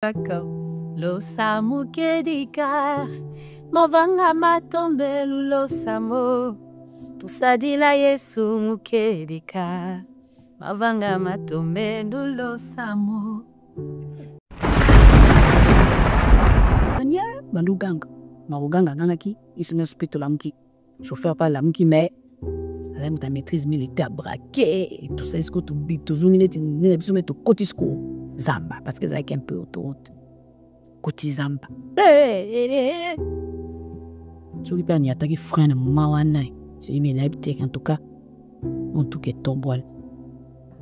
Lo samu kedika Mavanga matombe lo samo Tusadila Yesu mukedika Mavanga matombe lo samo Anya banduganga maruganga nanaki isuna spito lamki chauffeur pas lamki mais la ta maîtrise militaire braqué et tout ça est-ce que tu bip tu zoomines tu ne peux mettre cotisco zamba parce que ça est un peu autoroute cotizamba tu lui pas ni attaquer frein mawana c'est une habité en tout cas on tout est tomboil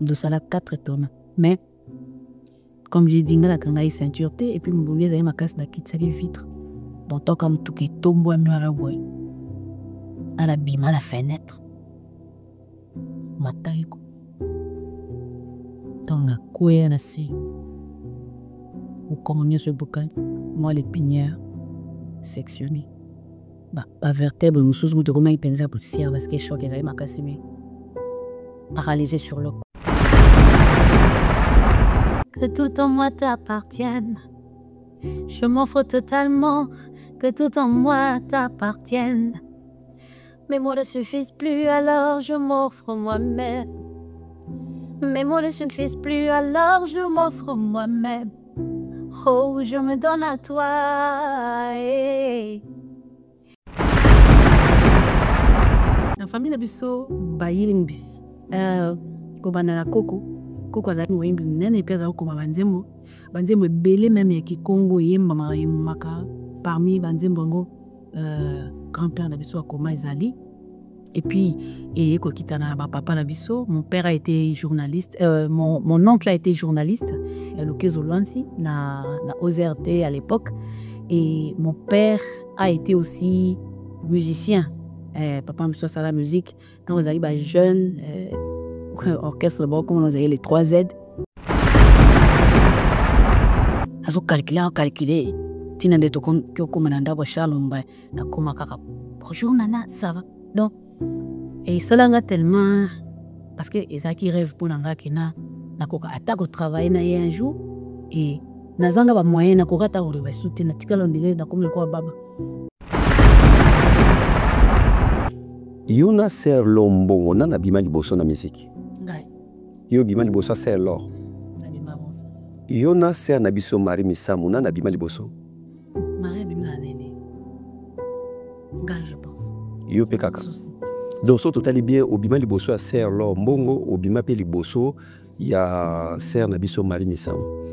de ça la 4 tonnes mais comme j'ai dit la quand ceinture et puis me voulais d'aller ma casse na quitte les vitres bon tant comme tout est tomboil mais à la boy à la bima la fenêtre Mataiko Tonga Koué Nasi ou comme ce bocal moi les pinières sectionnées bah vertèbre nous sous de comment il pense pour tirer parce que choc et ma cassime paralysé sur le que tout en moi t'appartienne je m'offre totalement que tout en moi t'appartienne. Mes mots ne suffisent plus, alors je m'offre moi-même. Mes mots ne suffisent plus, alors je m'offre moi-même. Oh, je me donne à toi. Hey. La famille Nabiso, Bayilimbi, Kobanana Koko, Koko Azaki Wimbi, Nene Pesa Okoma Banzemo, Banzemo Belé même qui Congo Yemba Maka, parmi Banzembo. Grand-père Nabiso Akoma Ezali et puis et Kokitana papa Nabiso mon père a été journaliste mon oncle a été journaliste Lokezo Luansi na OZRT à l'époque et mon père a été aussi musicien papa Nabiso à la musique quand vous avez jeune orchestre bon comme vous avez les 3 Z azo calculer Tina de tokon kyo komananda ba shalomba na koma kaka bonjour nana ça va donc et cela nga tellement parce que ezaki rêve pour nanga kena na koka atako travailler na un jour et nazanga ba moyen na koka ta ko ba soutenir na tikalo ndile na komle ko baba Yona ser lombo na bima liboso na musique ngai yo bima liboso ser lor Yona ser na biso mari misamu na bima liboso je pense. Yo pe kaka. Donc so totali bien obima liboso à ser lo mbongo obima pe liboso ya ser na biso mari misao.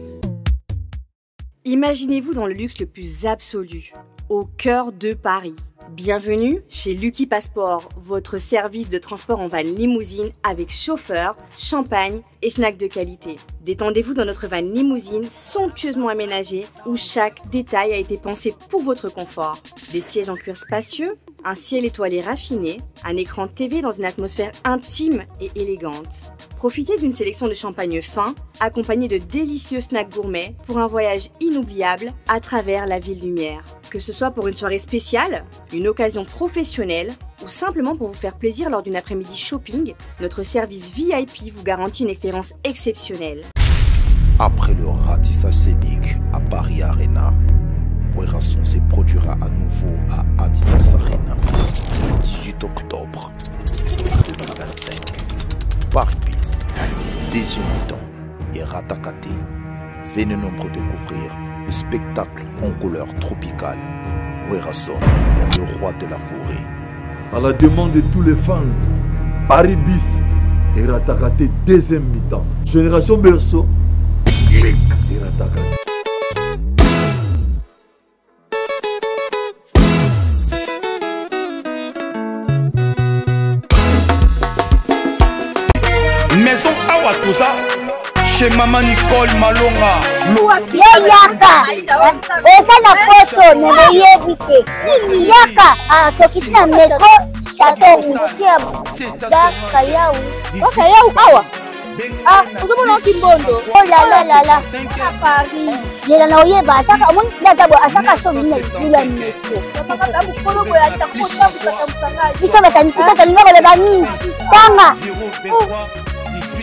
Imaginez-vous dans le luxe le plus absolu, au cœur de Paris. Bienvenue chez Lucky Passport, votre service de transport en van limousine avec chauffeur, champagne et snacks de qualité. Détendez-vous dans notre van limousine somptueusement aménagée où chaque détail a été pensé pour votre confort. Des sièges en cuir spacieux, un ciel étoilé raffiné, un écran TV dans une atmosphère intime et élégante. Profitez d'une sélection de champagne fin, accompagné de délicieux snacks gourmets pour un voyage inoubliable à travers la ville lumière. Que ce soit pour une soirée spéciale, une occasion professionnelle ou simplement pour vous faire plaisir lors d'une après-midi shopping, notre service VIP vous garantit une expérience exceptionnelle. Après le ratissage scénique à Paris Arena, Werrason se produira à nouveau à Adidas Arena le 18 octobre 2025. Paris Bis, deuxième temps et Ratakate. Venez nombreux découvrir le spectacle en couleur tropicale. Werrason, le roi de la forêt. À la demande de tous les fans, Paris Bis et Ratakate deuxième mi-temps. Génération Berceau, clic et Ratakate. Maison Awatusa chez Maman Nicole Malonga. Yaka esa na poto ne yebite yaka tokisina metro chateau ngutia daka yau oka yau awa uzumuna kimbondo oh la Paris jela na oyeba saka mun ndazabo asaka so bine bila metro isa batani ngaba le bani tanga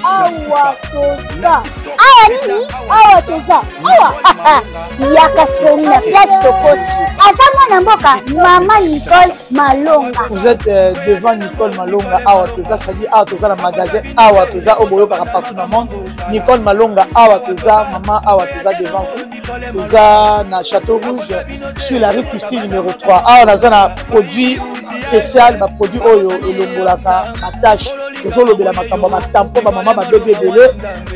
awa toza awa nini awa toza awa yaka sikomi na place tokoti aza mwana mboka mama Nicole Malonga. Vous êtes devant Nicole Malonga awa toza, c'est-à-dire awa toza na magasin awa toza oboyokaka partout dans le monde. Nicole Malonga awa toza, maman awa toza devant vous. Toza na Château Rouge sur la rue Custine numéro 3. Awa naza na produit spécial, ba produit oyo elongolaka attache tozolobela makambo matampo ba mama ba bébé belé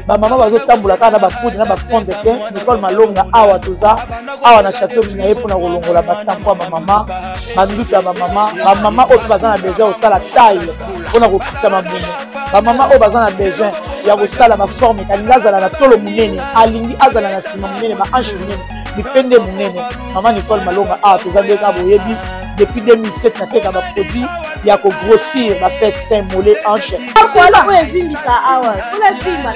ba mama bazotambola kaka na ba poudre na ba fond de teint. Nicole Malonga awa toza awa na Château Rouge na ye mpona kolongola batampo ba mama banduki ya ba mama oyo baza na besoin osala taille mpona kokitisa mabumu ba mama oyo baza na besoin ya kosala baforme kalingi azala na tolo monene alingi azala na nsima monene baanche monene mipende monene. Mama Nicole Malonga awa toza ndeka boyebi depuis 2007 nateka baproduit ya kogrossir bafait sein mollet hanche Voilà oyo evimbisa awa tolevimba.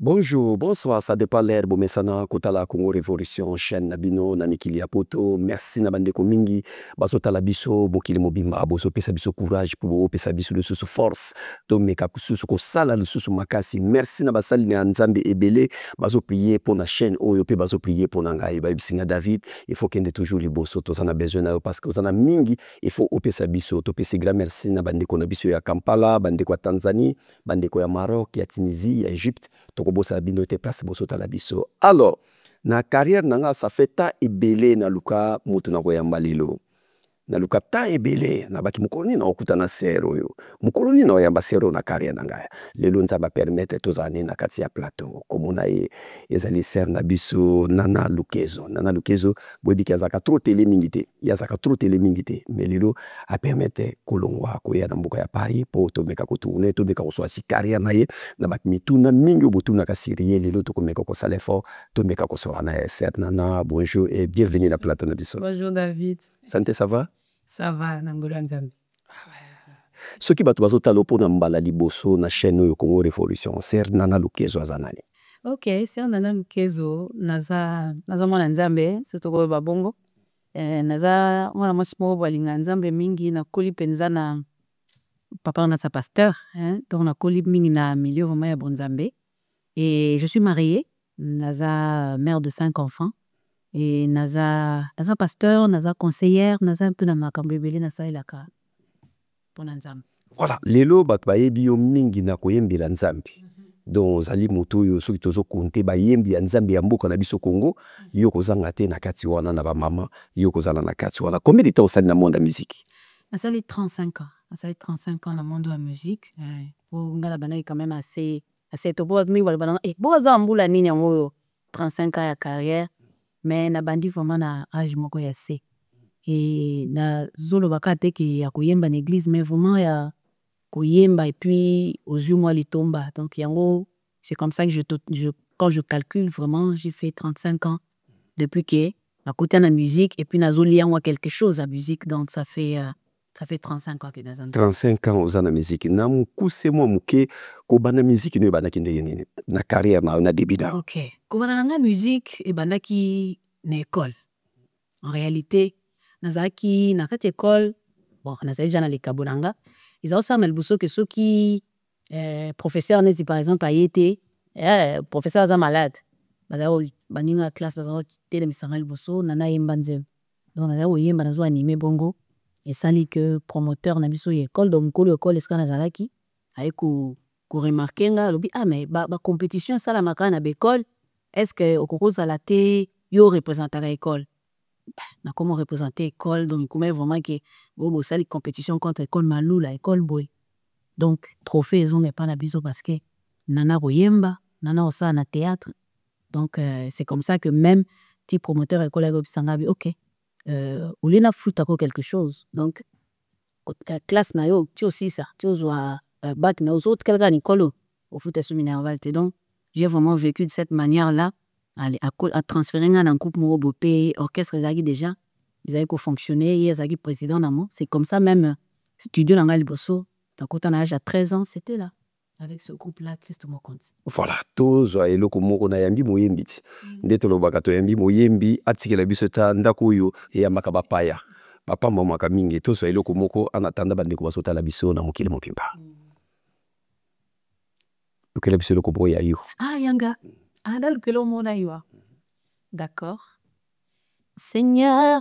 Bonjour, bonsoir, ça dépend l'air, Bomesana, Kotala, Congo Révolution, chaîne Nabino, Nanikili Apoto, merci Nabandeko Mingi, Basotala Biso, Bokili Mobimba, Boso Pesa Biso courage, pour Pesa Biso le sous force, Tomeka Kususu, Sala le sous Makasi, merci Nabasali Nzambe Ebele, Baso prier pour la chaîne, Oyope, Baso prier pour Nangaï, Babsinga David, il faut qu'il y ait toujours les bosso, tous en a besoin, parce que vous en a Mingi, il faut Opesa Biso, Topesi grand merci Nabandeko Nabiso ya Kampala, Bandeko Tanzanie, Bandeko ya Maroc, ya Tunisie, ya Égypte, bosa binote place boso talabiso. Alors, na carrière nanga ça fait ta ebele na luka mutu na koyamba lelo. Na luka ta ebele na baki mukoloni na okuta na sero yo. Mukoloni na oyamba sero na carrière nanga. Lelo nza ba permettre tozane na kati ya plateau. Komona ezali ser na biso Nana Lukezo. Nana Lukezo bobi ki azaka trop télé mingité. Yazaka trop télé mingité. Mais lelo a permettre kolongwa koya na mboka ya Paris pour tomeka ko tourner, tomeka ko so si carrière na ye na baki mituna mingi botuna ka sérieux lelo to komeka ko sala fort, tomeka ko so na ser Nana. Bonjour et bienvenue na plateau na biso. Bonjour David. Santé, ça va? Ça va, Nangolo Nzambe. Ce qui va te talo pour Nambala Liboso na chaîne Oyo Congo Révolution, c'est Nana Lukezo azanani. Ok, c'est Nana Lukezo, naza mwana Nzambe, c'est toko babongo. Naza mwana mwasi moko balinga Nzambe mingi na koli penza na papa na sa pasteur, donc na koli mingi na milieu vraiment ya Bonzambe. Et je suis mariée, naza mère de 5 enfants. Et naza pasteur, naza conseillère, naza un peu na makambo ebele na salelaka pona Nzambe. Voilà, lelo bato bayebi yo mingi na koyembela Nzambe. Donc zali moto yo soki tozo konte bayembi ya Nzambe ya mboka na biso Congo, yo kozanga te na kati wana na ba mama, yo kozala na kati wana. Combien de temps osali na monde de musique? Nasali 35 ans. Nasali 35 ans na monde de la musique. Pour ngala banaki quand même assez to bo mi wala banana bo za mbula nini yango 35 ans ya carrière. Mais na bandi vraiment na âge moko ya C. Et na zolo bakate ki ya koyemba na église mais vraiment ya koyemba et puis aux yeux moi les tomba. Donc yango c'est comme ça que quand je calcule vraiment, j'ai fait 35 ans depuis que na côté na musique et puis na zoli yango quelque chose à musique donc ça fait 35 ans que dans 35 ans aux ana musique. Na mukuse mo muke ko bana musique no bana kinde yene na carrière na début da. OK. Ko bana nga musique e bana ki na école. En réalité, nazaki na kati école, bon, nazali jana le kabonanga. Ils ont ça melbuso que ceux qui professeur nezi par exemple a été professeur za malade. Bazao baninga classe bazao tele misangel buso nana yembanze. Donc nazao yemba nazo animer bongo. Et ça li que promoteur na biso école donc ko école eska nazalaki ay ko remarquer nga lobi mais ba compétition ça la makana na école est-ce que okokoza la té yo représenter l'école na comment représenter école donc comment vraiment que bo ça les compétition contre école Malula école boy donc trophée ils ont pas na biso parce que nana boyemba nana osa na théâtre donc c'est comme ça que même ti promoteur école ya bisangabi OK ou l'ina foot à quelque chose donc classe na yo tu aussi ça tu vois bac na aux autres quelqu'un école au foot à Souminerval donc j'ai vraiment vécu de cette manière là à transférer un groupe Morobopé orchestre zagi déjà ils avaient fonctionné ils avaient président namo c'est comme ça même studio dans Galboso quand on a âge à 13 ans c'était là avec ce groupe là Christ Mokonzi. Voilà, tous eloko moko na yambi moyembi. Ndeto lobaka to yambi moyembi atikela biso ta ndako yo ya makaba paya. papa mama kamingi to so eloko moko en attendant bande ko basota la biso na mokili mopimba okela biso eloko moko ya yo yanga là que l'on mona yo d'accord Seigneur.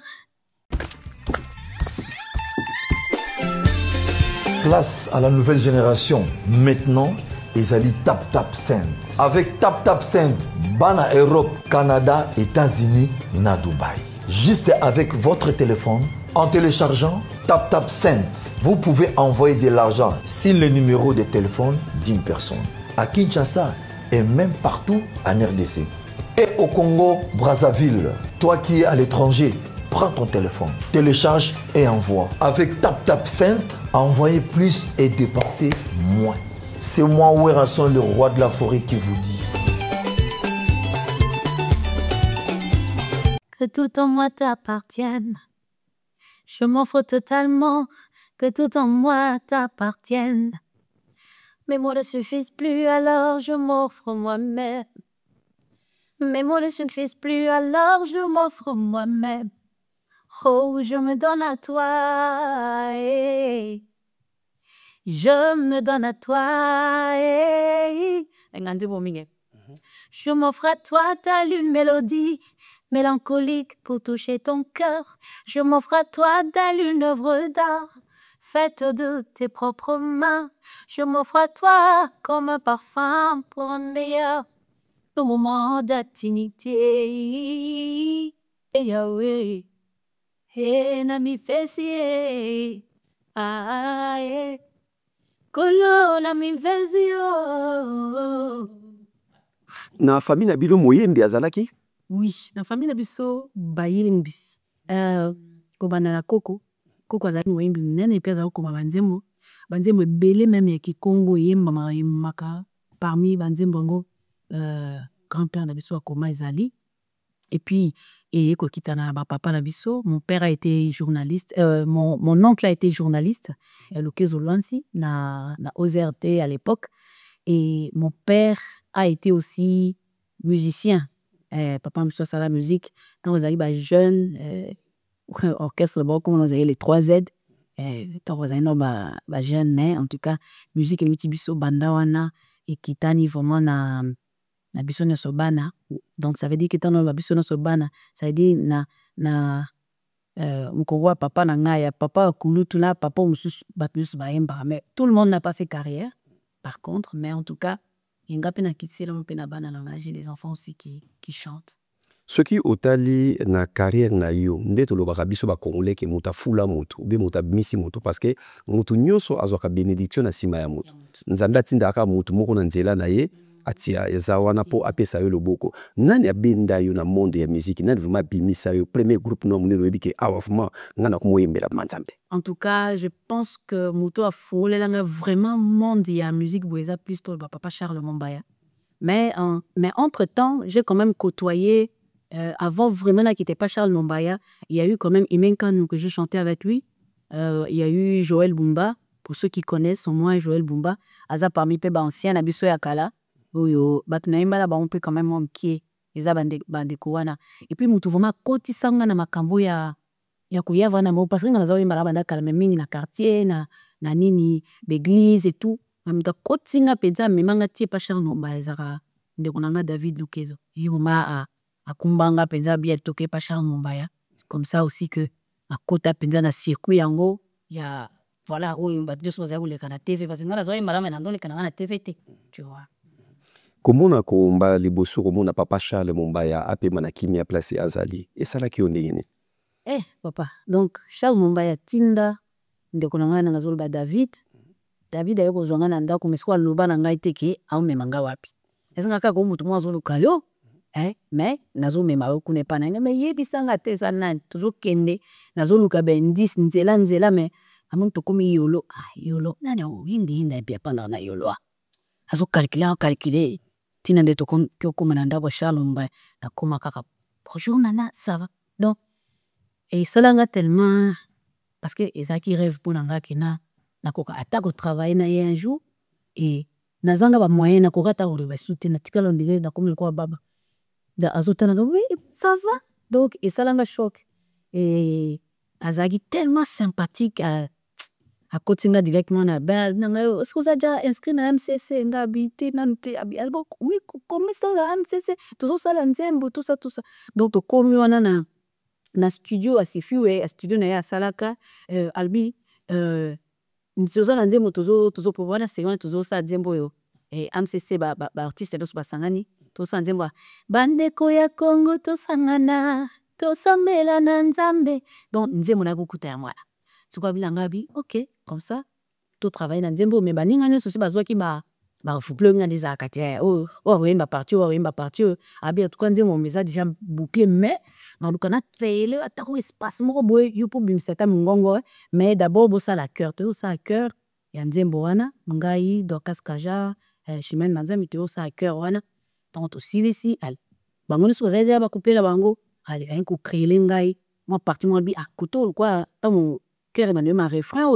Place à la nouvelle génération. Maintenant, Ezali Tap Tap Sainte. Avec Tap Tap Sainte, Bana Europe, Canada, États-Unis, na Dubaï. Juste avec votre téléphone, en téléchargeant Tap Tap Sainte, vous pouvez envoyer de l'argent sur le numéro de téléphone d'une personne. À Kinshasa et même partout en RDC. Et au Congo, Brazzaville, toi qui es à l'étranger, prends ton téléphone, télécharge et envoie. Avec Tap Tap Sainte, envoyez plus et dépensez moins. C'est moi, Werasson, le roi de la forêt, qui vous dit. Que tout en moi t'appartienne. Je m'offre totalement, que tout en moi t'appartienne. Mes mots ne suffisent plus, alors je m'offre moi-même. Mes mots ne suffisent plus, alors je m'offre moi-même. Oh, je me donne à toi, eh. Je me donne à toi, eh. Je m'offre à toi, telle une mélodie mélancolique pour toucher ton cœur. Je m'offre à toi, telle une œuvre d'art faite de tes propres mains. Je m'offre à toi comme un parfum pour un meilleur moment d'intimité. Yahweh, nami fesi, kolo nami fesi. Na famille na bino moyembi azalaki? Oui, na famille na biso bayilimbi. Kobana na koko azalaki moyembi munene pe azalaki koma banzembo. Banzembo ebele meme ya Kikongo yembamaka parmi banzembo yango grand-père na biso akoma ezali. Et puis kokitana na papa na biso, mon père a été journaliste, mon oncle a été journaliste Lukezo Lwansi na OZRT à l'époque, et mon père a été aussi musicien. Papa me soit à la musique quand vous avez jeune orchestre comme vous avez les 3Z quand vous avez jeune en tout cas musique et biso bandawana et kitani vraiment na biso na sobana. Donc ça veut dire que tant na biso na sobana, ça veut dire na mukongwa papa na ngaya papa kulutu na papa mususu batmusu baemba, mais tout le monde n'a pas fait carrière par contre, mais en tout cas Yengape na kitila mpe na bana na j'ai des enfants aussi qui chantent. Ce qui otali na carrière na yo ndeto lobaka biso ba congolais ke muta fula mutu be muta misi mutu parce que mutu nyoso azwaka bénédiction na sima ya mutu nzambe atindaka mutu moko na nzela na ye atia ezawana po apesa yo loboko nani abenda yo na monde ya musique nani vraiment bimisa yo premier groupe no munene oyebike awafuma ngana kumoyembela manzambe. En tout cas, je pense que muto a folelanga vraiment monde ya musique boeza plus to papa Charles Mombaya. Mais entre-temps, j'ai quand même côtoyé avant vraiment là qui n'était pas Charles Mombaya, il y a eu quand même Imenkanu que je chantais avec lui. Il y a eu Joël Bumba, pour ceux qui connaissent au moins Joël Bumba, aza parmi peu ancien Abiso Yakala. Oyo batunaimba la ba on peut quand même mkie eza bande kowana. Et puis mutu vraiment koti sanga na makambo ya kuyava na mo parce que ngana imba la banda kala mingi na quartier na nini l'église et tout. Mutu koti nga penza memanga tie pa Charles Mombaya ezaka ndeko nanga David Lukezo. Yuma akumbanga penza bien toke pa Charles Mombaya. C'est comme ça aussi que a kota penza na circuit yango ya voilà oyo batu so za kuleka na TV parce que ngana zo imba la na ndole kana na TV te. Tu vois. Comment on a combat les bosso, comment on a papa Charles Mombaya a payé mana kimia placé azali et ça là qui on est. Papa donc Charles Mombaya tinda ndeko nanga na zolo ba David ayoko zonga na ndako meswa loba na ngai teke au memanga wapi esenga ka ko mutu mwa zolo kayo mais nazo mema ko ne pana mais yebisanga te sa nani toujours kende nazo luka ben 10 nzela mais amuntu to komi yolo nani o hindi pe pana na yolo azo calculer tina ndeto ko mananda ba Charles Mombaya na koma kaka bonjour nana ça va donc et ça l'a tellement parce que ezaki rêve pour nanga kena na koka atako travailler na un jour et nazanga ba moyen na koka ta ko ba soutenir na tikalo ndile na komi ko baba da azotana oui ça va donc et ça l'a choc et azalaki tellement sympathique à côté directement na belle est-ce que vous avez déjà inscrit na MCC ngabité nanute alors oui comment ça la MCC tout ça la nzembo tout ça donc to komi wana na studio asifiwe studio na ya salaka albi nzoza na nzembo tozo pour wana c'est wana tozo sa nzembo yo MCC ba artiste dos basangani to sa nzembo bandeko ya Congo to sangana to sambela na nzambe donc nzembo na kukuta ya mwana sokwa bilanga bi ok comme ça tout travailler na nzembo mais baninga nyo sosi bazwaki ba fuple nga des akatia wemba partir abi tout quand nzembo meza déjà bouclé mais na lukana tele atako espace moko boy yo pour bimseta mungongo mais d'abord bosa la cœur to sa cœur ya nzembo wana ngai Dorcas Kaja Chimène Manzambi to sa cœur wana donc to silisi al bango so zaza ba couper la bango allez un coup créer ngai moi parti moi bi akuto quoi ta mon cœur m'a ma refrain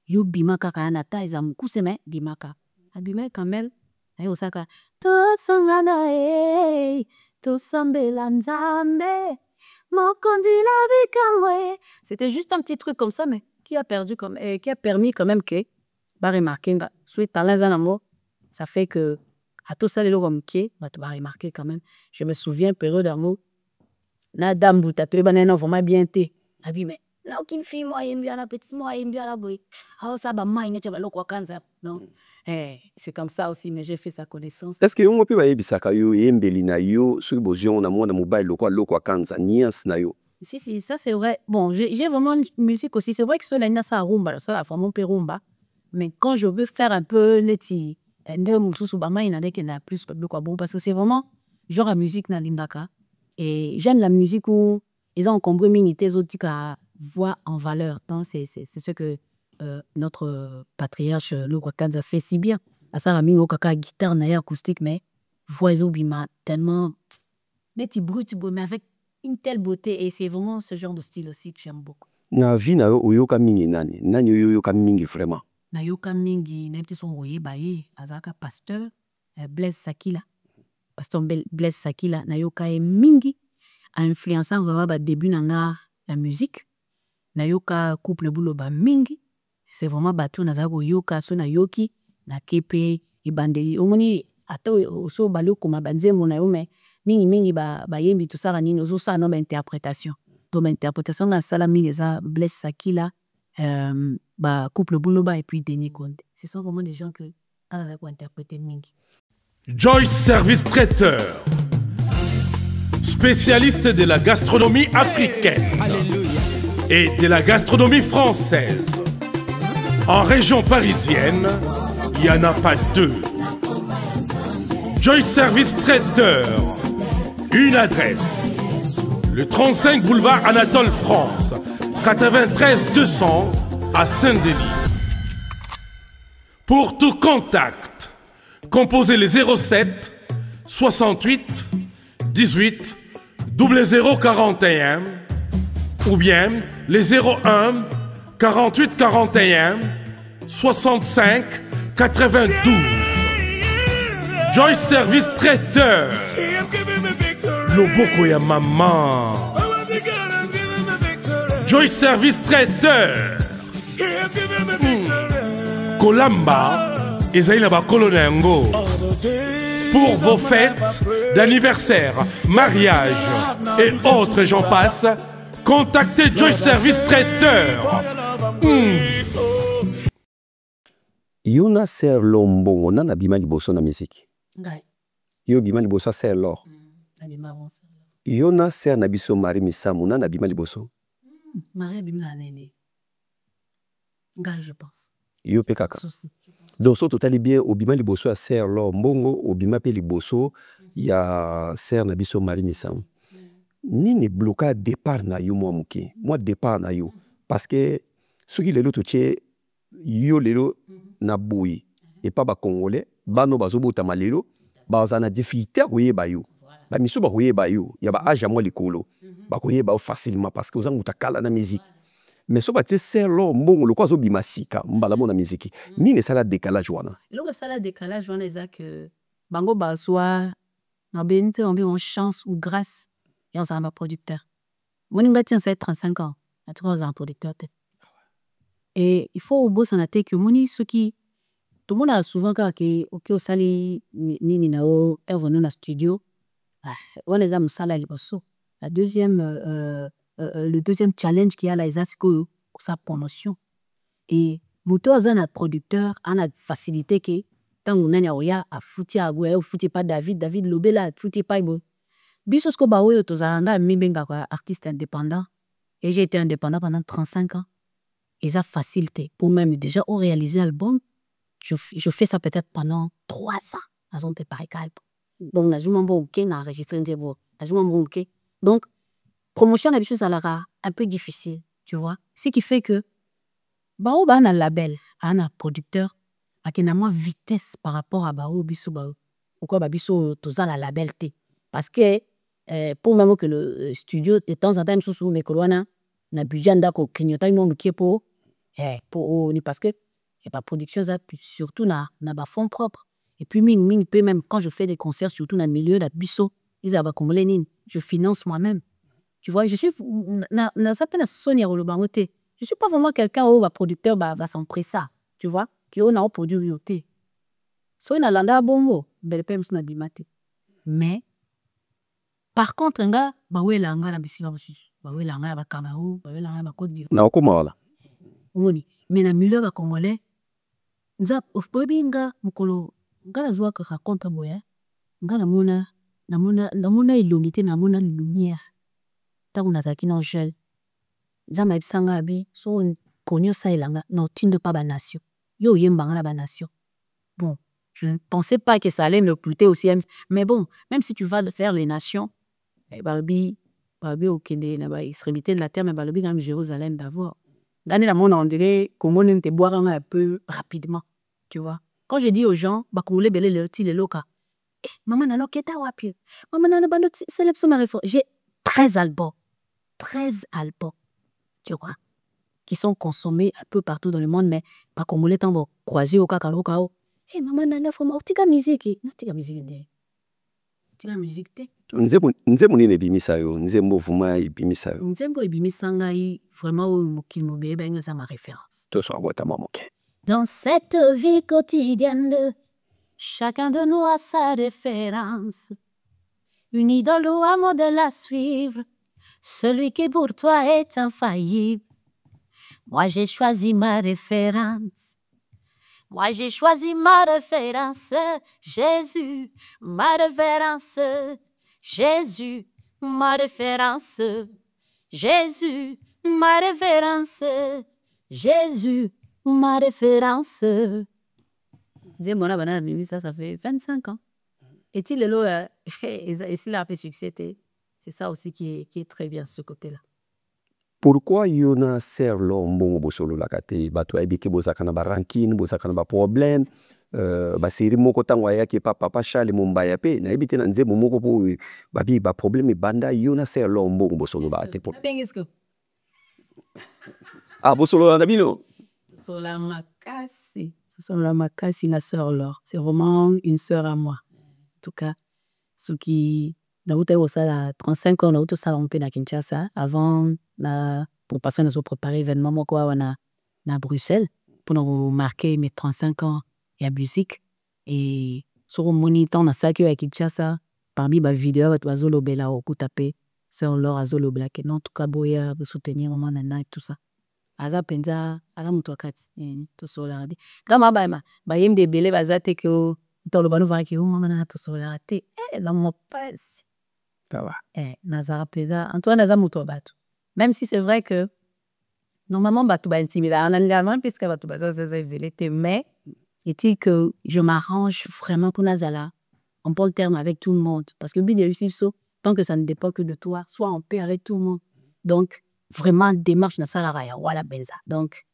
yo bima kaka na ta eza mukuse mais bimaka abima quand même ayo saka to sangana to sambela nzambe mokondi la bikamwe. C'était juste un petit truc comme ça mais qui a permis quand même que ba remarquer soit talent zanamo ça fait que à tout ça les lots comme qui va te remarquer quand même. Je me souviens période d'amour na dame butato banana vraiment bien té abi mais là aucune fille moi aime bien la petite moi aime bien la boy ah ça ba mai ne teba lokwa kanza non c'est comme ça aussi mais j'ai fait sa connaissance. Est-ce que on peut ba bisaka yo yembeli na yo sur bozion na mona mobile lokwa kanza niance na yo? Si ça c'est vrai. Bon j'ai vraiment une musique aussi c'est vrai que sur la ça rumba ça la vraiment rumba mais quand je veux faire un peu leti ndem mususu ba mai na deke na plus lokwa bon parce que c'est vraiment genre la musique na lindaka et j'aime la musique où ils ont encombré minité zotika voix en valeur. Donc c'est ce que notre patriarche Lokwa Kanza fait si bien. À ça rami okaka guitare na acoustique mais voix bima tellement des petits brut mais avec une telle beauté et c'est vraiment ce genre de style aussi que j'aime beaucoup. Na vie na oyoka mingi nani oyoka mingi vraiment. Na yoka mingi na petit son royer baye azaka pasteur Blaise Sakila. Pasteur Blaise Sakila na yoka mingi a influencé vraiment ba début na la musique. Na yoka couple buloba mingi c'est vraiment bateau na zako yoka so na yoki na kepe ibandeli omoni ata so baloko mabanzemo na yo mais mingi ba yembi tout ça nini ozo sa no interprétation donc interprétation na sala mingi za Blaise Sakila ba couple buloba et puis Denis Conde ce sont vraiment des gens que ala zako interpréter mingi. Joyce Service Traiteur, spécialiste de la gastronomie africaine et de la gastronomie française. En région parisienne, il n'y en a pas deux. Joyce Service Traiteur, une adresse, le 35 boulevard Anatole France, 93 200 à Saint-Denis. Pour tout contact, composez les 07 68 18 0041 ou bien les 01 48 41 65 92. Joyce Service Traiteur. Loboko ya maman. Joyce Service Traiteur. Kolamba ezali ba kolonengo. Pour vos fêtes d'anniversaire, mariage et autres j'en passe, contactez Joyce Service Traiteur. Yona ser lombo na bima liboso na musique. Ngai. Yo bima liboso ser lor. Yona ser na biso mari misamu na bima liboso. Marie bima nene. Ngai je pense. Yo pe kaka. Donc so totali bien obima liboso a ser lor mbongo obima pe liboso ya ser na biso mari misamu. Nini bloka départ na yo moi muke. Moi départ na yo parce que ce qui lelo toche yo lelo na boui et pas ba congolais bano bazobota malelo bazana difficulté koyeba yo ba miso ba koyeba yo ya ba age moi likolo ba koyeba facilement parce que ozangu takala na musique mais so ba te selo mbongo lokwa zo bimasika mbala mona musique nini sala décalage wana le sala décalage wana eza que bango bazwa na benite on chance ou grâce et on s'en va producteur moninga tient ça 35 ans en tout cas aux producteurs. Et il faut bosser en tête que moni ce qui tout le monde a souvent que ok au sali nini na o ervenu na studio on les a musala liboso. La deuxième le deuxième challenge qu'il y a là c'est que sa promotion et moto a un producteur a facilité que tant on a oya a fouti a ou fouti pas David Lobela fouti pas ibo biso sko ba oyo tozalanga mibenga kwa artiste indépendant et j'ai été indépendant pendant 35 ans. Et ça facilité pour même déjà au réaliser l'album je fais ça peut-être pendant 3 ans à zone préparer calme donc na joue mon ok na enregistrer ndebo na joue mon ok donc promotion d'habitude ça sera un peu difficile tu vois ce qui fait que bao ba na label un producteur a qui na moins vitesse par rapport à bao biso bao pourquoi ba biso toza la label té parce que pour même que le studio de temps en temps sous mais kolwana na budget ndako kinyota ino mkepo pour ni parce que et pas production ça surtout na ba fonds propres et puis ming peut même quand je fais des concerts surtout dans le milieu la biso ils aba comme Lénine je finance moi-même tu vois je suis na ça peine Sonia Rolobangote je suis pas vraiment quelqu'un où va producteur va s'empresser ça tu vois qui on a produit yoté so na landa bongo belle pem na bimate mais par contre nga ba wela nga na bisika bosusu ba wela nga ba Cameroun ba wela nga ba Côte d'Ivoire na okomala ngoni mais na milieu ba congolais nza ofbobinga mukolo ngala zwa ka raconte boya ngala namona illuminité namona lumière tant na zaki non gel nzama ibisanga bi so konyo sa ilanga non tindo pas ba nation yo yembanga na ba nation bon je ne pensais pas que ça allait me coûter aussi mais bon même si tu vas faire les nations Barbie au Kenya na ba extrémité de la terre mais Barbie quand même Jérusalem d'abord dans la monde on dirait comment on te boire un peu rapidement tu vois quand je dis aux gens ba koulé belé le ti le loka maman na loketa wapi maman na bando célèbre ma réforme j'ai 13 albums tu vois qui sont consommés un peu partout dans le monde mais pas comme les temps croiser au kakao maman na faut tika musique tika musique te nzembo nini ebimisa yo nzembo vuma ebimisa yo nzembo ebimisa ngai vraiment mokili mobeye benga za ma référence to so abota mamoke dans cette vie quotidienne chacun de nous a sa référence une idole ou un modèle à suivre celui qui pour toi est infaillible moi j'ai choisi ma référence moi j'ai choisi ma référence Jésus ma référence Jésus, ma référence. Jésus, ma référence. Jésus, ma référence. Dis mon abana ça fait 25 ans. Et il est là, et s'il a un peu succès, c'est ça aussi qui est très bien ce côté-là. Pourquoi yona ser lo mbongo bosolo la kate bato ayebiki bozaka na ba rancune bozaka na ba problème ba série moko tango ayaki papa Charles Mumbaya pe na yebite na nzembo moko po babi ba problème banda yona ser lo mbongo bosolo ba te pour ah bosolo na bino Sola makasi Sola makasi na sœur Laure c'est vraiment une sœur à moi en tout cas ce qui Naouta ça 35 ans Naouta ça on peut na Kinshasa avant pour passer à préparer l'événement quoi na Bruxelles pour nous marquer mes 35 ans et à musique et sur mon temps na ça que à Kinshasa parmi ma vidéo à Zolo Bella au coup tapé sur Laure Zolo Black et en tout cas boya de soutenir maman nana et tout ça aza penza ala mutu akati to sola de kama ba yemde belé bazate que to lo banu va que maman nana to sola te la mo passe ça va nazara peda Antoine aza mutu bato. Même si c'est vrai que normalement batou ba intimida en allemand puisque batou ba ça vérité mais est-il que je m'arrange vraiment pour Nazala on prend le terme avec tout le monde parce que bien réussir ça tant que ça ne dépend que de toi soit en paix avec tout le monde donc vraiment démarche na sala raya wala benza donc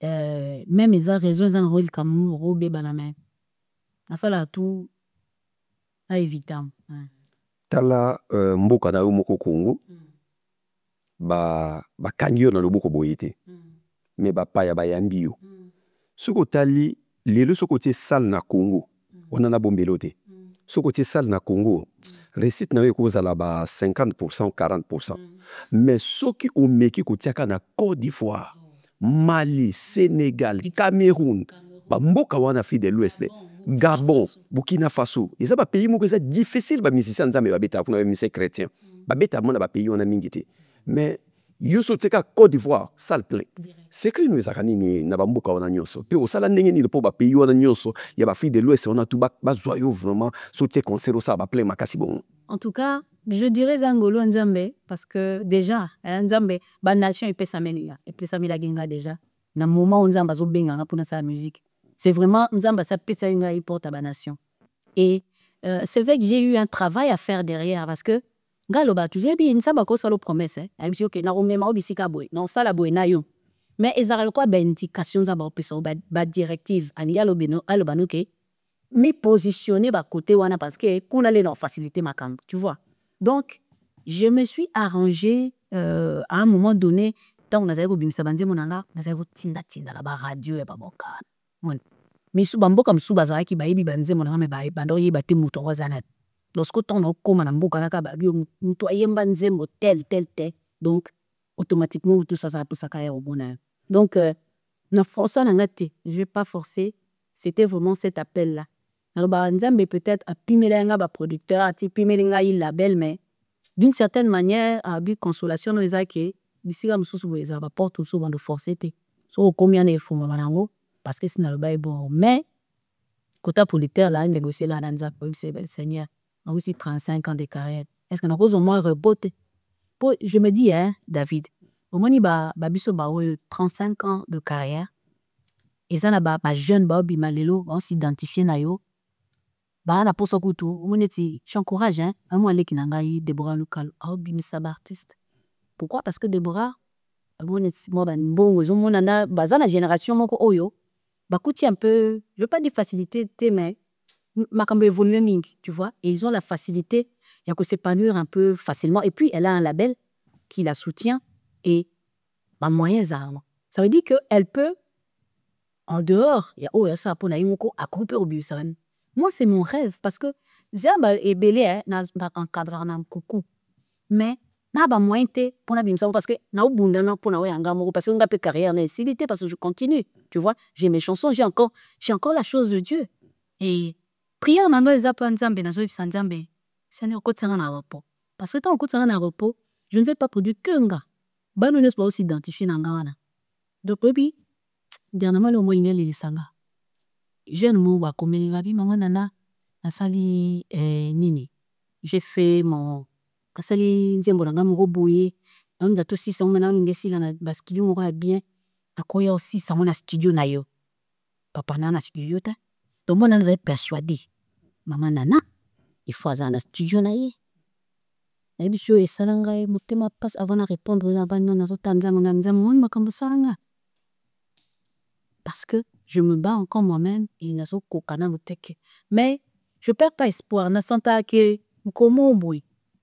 même les raisons ils ont rôle comme robé baname na sala tout à évitant tala mboka na yo moko Congo ba kangi yo na loboko boye te mais bapaya bayambi yo soko tali lelo soko tie sale na Congo on en a bombelo te soko tie sale na Congo réussite na yo ekozala ba 50% 40%. Mais soki omeki kotiaka na Côte d'Ivoire, Mali, Sénégal, Cameroun, ba mboka wana Afrique de l'Ouest, Gabon, Burkina Faso, eza ba pays moko eza difficile ba musicien nzambe babeta kuna ba musicien chrétien. Babeta mona ba pays wana mingité. Mais yo soteka Côte d'Ivoire, salle plein. C'est que nous ezaka nini na ba mboka wana nyonso. Pe osala ndenge nini po ba pays wana nyonso ya ba Afrique de l'Ouest on a tout ba joyeux vraiment sotie concert ça ba plein makasi bon. En tout cas, je dirais Zangolo Nzambe parce que déjà Nzambe ba nation et pesa menia et pesa milaginga déjà. Na moment Nzamba zo benga pour sa musique. C'est vraiment Nzamba ça pesa inga il porte à ba nation. Et c'est vrai que j'ai eu un travail à faire derrière parce que Galoba toujours bien Nzamba ko solo promesse hein. Je OK na romema obisika boy. Non ça la boy na yo. Mais ezara quoi ba indication Nzamba pesa ba directive ani alobeno alobanoke me positionner ba côté wana parce que qu'on allait dans faciliter ma camp, tu vois. Donc je me suis arrangé à un moment donné tant on a zéro bimisa banze monanga na zéro tinda la ba radio et ba boka. Mon misu bambo comme sou bazara ki ba yebi banze monanga me ba bando yeba te muto rozana. Lorsque ton on koma na mboka na ka ba bio muto ayemba nzembo tel. Donc automatiquement tout ça ça peut ça au bon. Donc na força na ngati, je vais pas forcer, c'était vraiment cet appel là. Alors bah Nzambe peut-être a pimelenga ba producteur a pimelenga il label mais d'une certaine manière a bu consolation no ezake bisika mususu boeza ba porte tout souvent de forcer te so combien de fois manango parce que c'est na le bail bon mais côté producteur là négocier là dans Nzambe c'est bel Seigneur a aussi 35 ans de carrière est-ce que na cause au moins rebote je me dis hein David au moins ba biso ba 35 ans de carrière et ça na ba jeune ba bi malelo on s'identifier na yo ba na poso kutu umuneti j'encourage hein à moi les kinangai Deborah Lukalu a bimisa ba artiste pourquoi parce que Deborah umuneti mo ba mbongo zo mona na bazana génération moko oyo ba kuti un peu je veux pas dire facilité mais makambo évoluer mingi tu vois et ils ont la facilité il y a que s'épanouir un peu facilement et puis elle a un label qui la soutient et ba moyens armes ça veut dire que elle peut en dehors il y a oh ça pour na yimoko accrouper au busan. Moi, c'est mon rêve parce que Zamba est belé, n'a pas encadré un coucou. Mais n'a pas moyen pour la bimsa parce que n'a pas pour la parce que on a pas carrière nécessité parce que je continue. Tu vois, j'ai mes chansons, j'ai encore la chose de Dieu. Et prière n'a pas zapan Nzambe na zo ibisa Nzambe. C'est ne ko tsanga na repos. Parce que tant ko tsanga na repos, je ne vais pas produire que nga. Ba nous ne pas aussi identifier na nga wana. Donc puis dernièrement le moyen les sanga. Jeune mou wa komelinga bi mama nana nasali nini j'ai fait mon kasali nzembo na ngam roboye on da to 600 mena ngesi na ba studio moko bien akoya aussi ça mon studio na yo papa na studio ta to mona na persuadé mama nana il faut azana studio na ye na biso esalanga e motema passe avant de répondre na bano na zotanza ngam nzamu makambo sanga parce que je me bats encore moi-même et n'a pas kokana muteke mais je perds pas espoir na santa que comment boy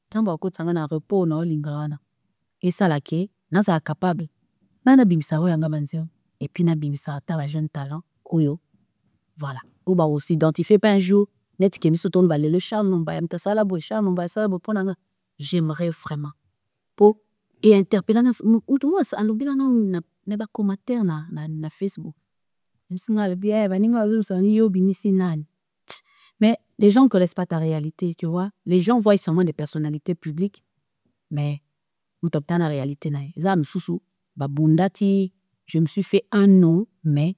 tamba ko tsanga na repos na lingana et ça là que na za capable na bimisa ho yanga manzio et puis na bimisa ta ba jeune talent oyo voilà ou ba aussi identifier pas un jour net que mi soton ba le charme non ba mta sala boy charme ba sala bo ponanga j'aimerais vraiment pour et interpeller ou tout moi ça lobina na ba commentaire na Facebook. Mais les gens ne connaissent pas ta réalité, tu vois. Les gens voient seulement des personnalités publiques, mais nous t'obtenons la réalité. Je me suis fait un nom, mais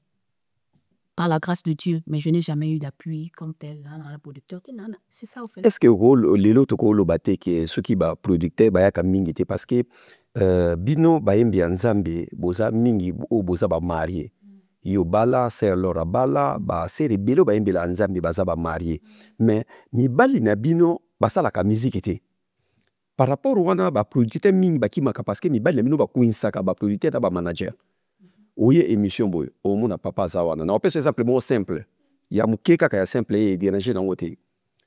par la grâce de Dieu, mais je n'ai jamais eu d'appui comme tel dans la producteur. C'est ça au fait. Est-ce que les autres qui ceux qui ba producteur ba yaka mingi te parce que bino ba yembi nzambe boza mingi o boza ba marié. Yo bala ser lora bala ba sere belo ba yembela nzambe baza ba marié mais mibali na bino basala ka musique était par rapport wana ba producteur mingi bakimaka parce que mibali na bino ba kuinsaka ba producteur na ba manager oye émission boy o mona papa zawana na opesa simplement simple ya mukeka ka ya simple et déranger na ngote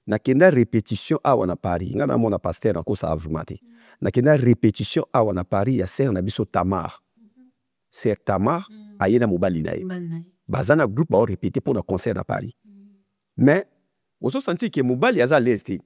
na kenda répétition awa na Paris ngana mona pasteur na ko sa avumate na kenda répétition awa na Paris ya ser na biso Tamar ser Tamar ayena mobali na ye bazana groupe ba répéter pour le concert à Paris mais on se sentit que mobali aza leste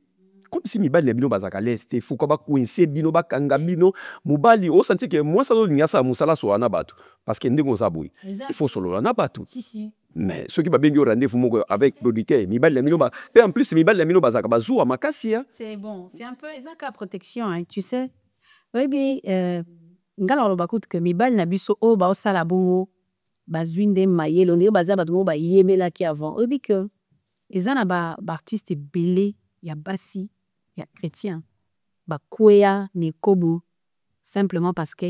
comme si mibali bino bazaka leste faut ba coincer bino ba kanga bino mobali o senti que moi ça do ngasa musala so na bato parce que ndingo za boui il faut solo na bato si mais ceux qui ba bengi au rendez-vous moko avec producteur mibali bino ba et en plus mibali bino bazaka bazua makasi ya c'est bon c'est un peu ezaka protection hein, tu sais oui bien ngala lo bakut que mibali na biso o ba osala bongo bazwinde mayelo ndé baza bato ba yebela ki avant oui que ezana ba artiste belé ya basi ya chrétien ba kwea ne kobo simplement parce que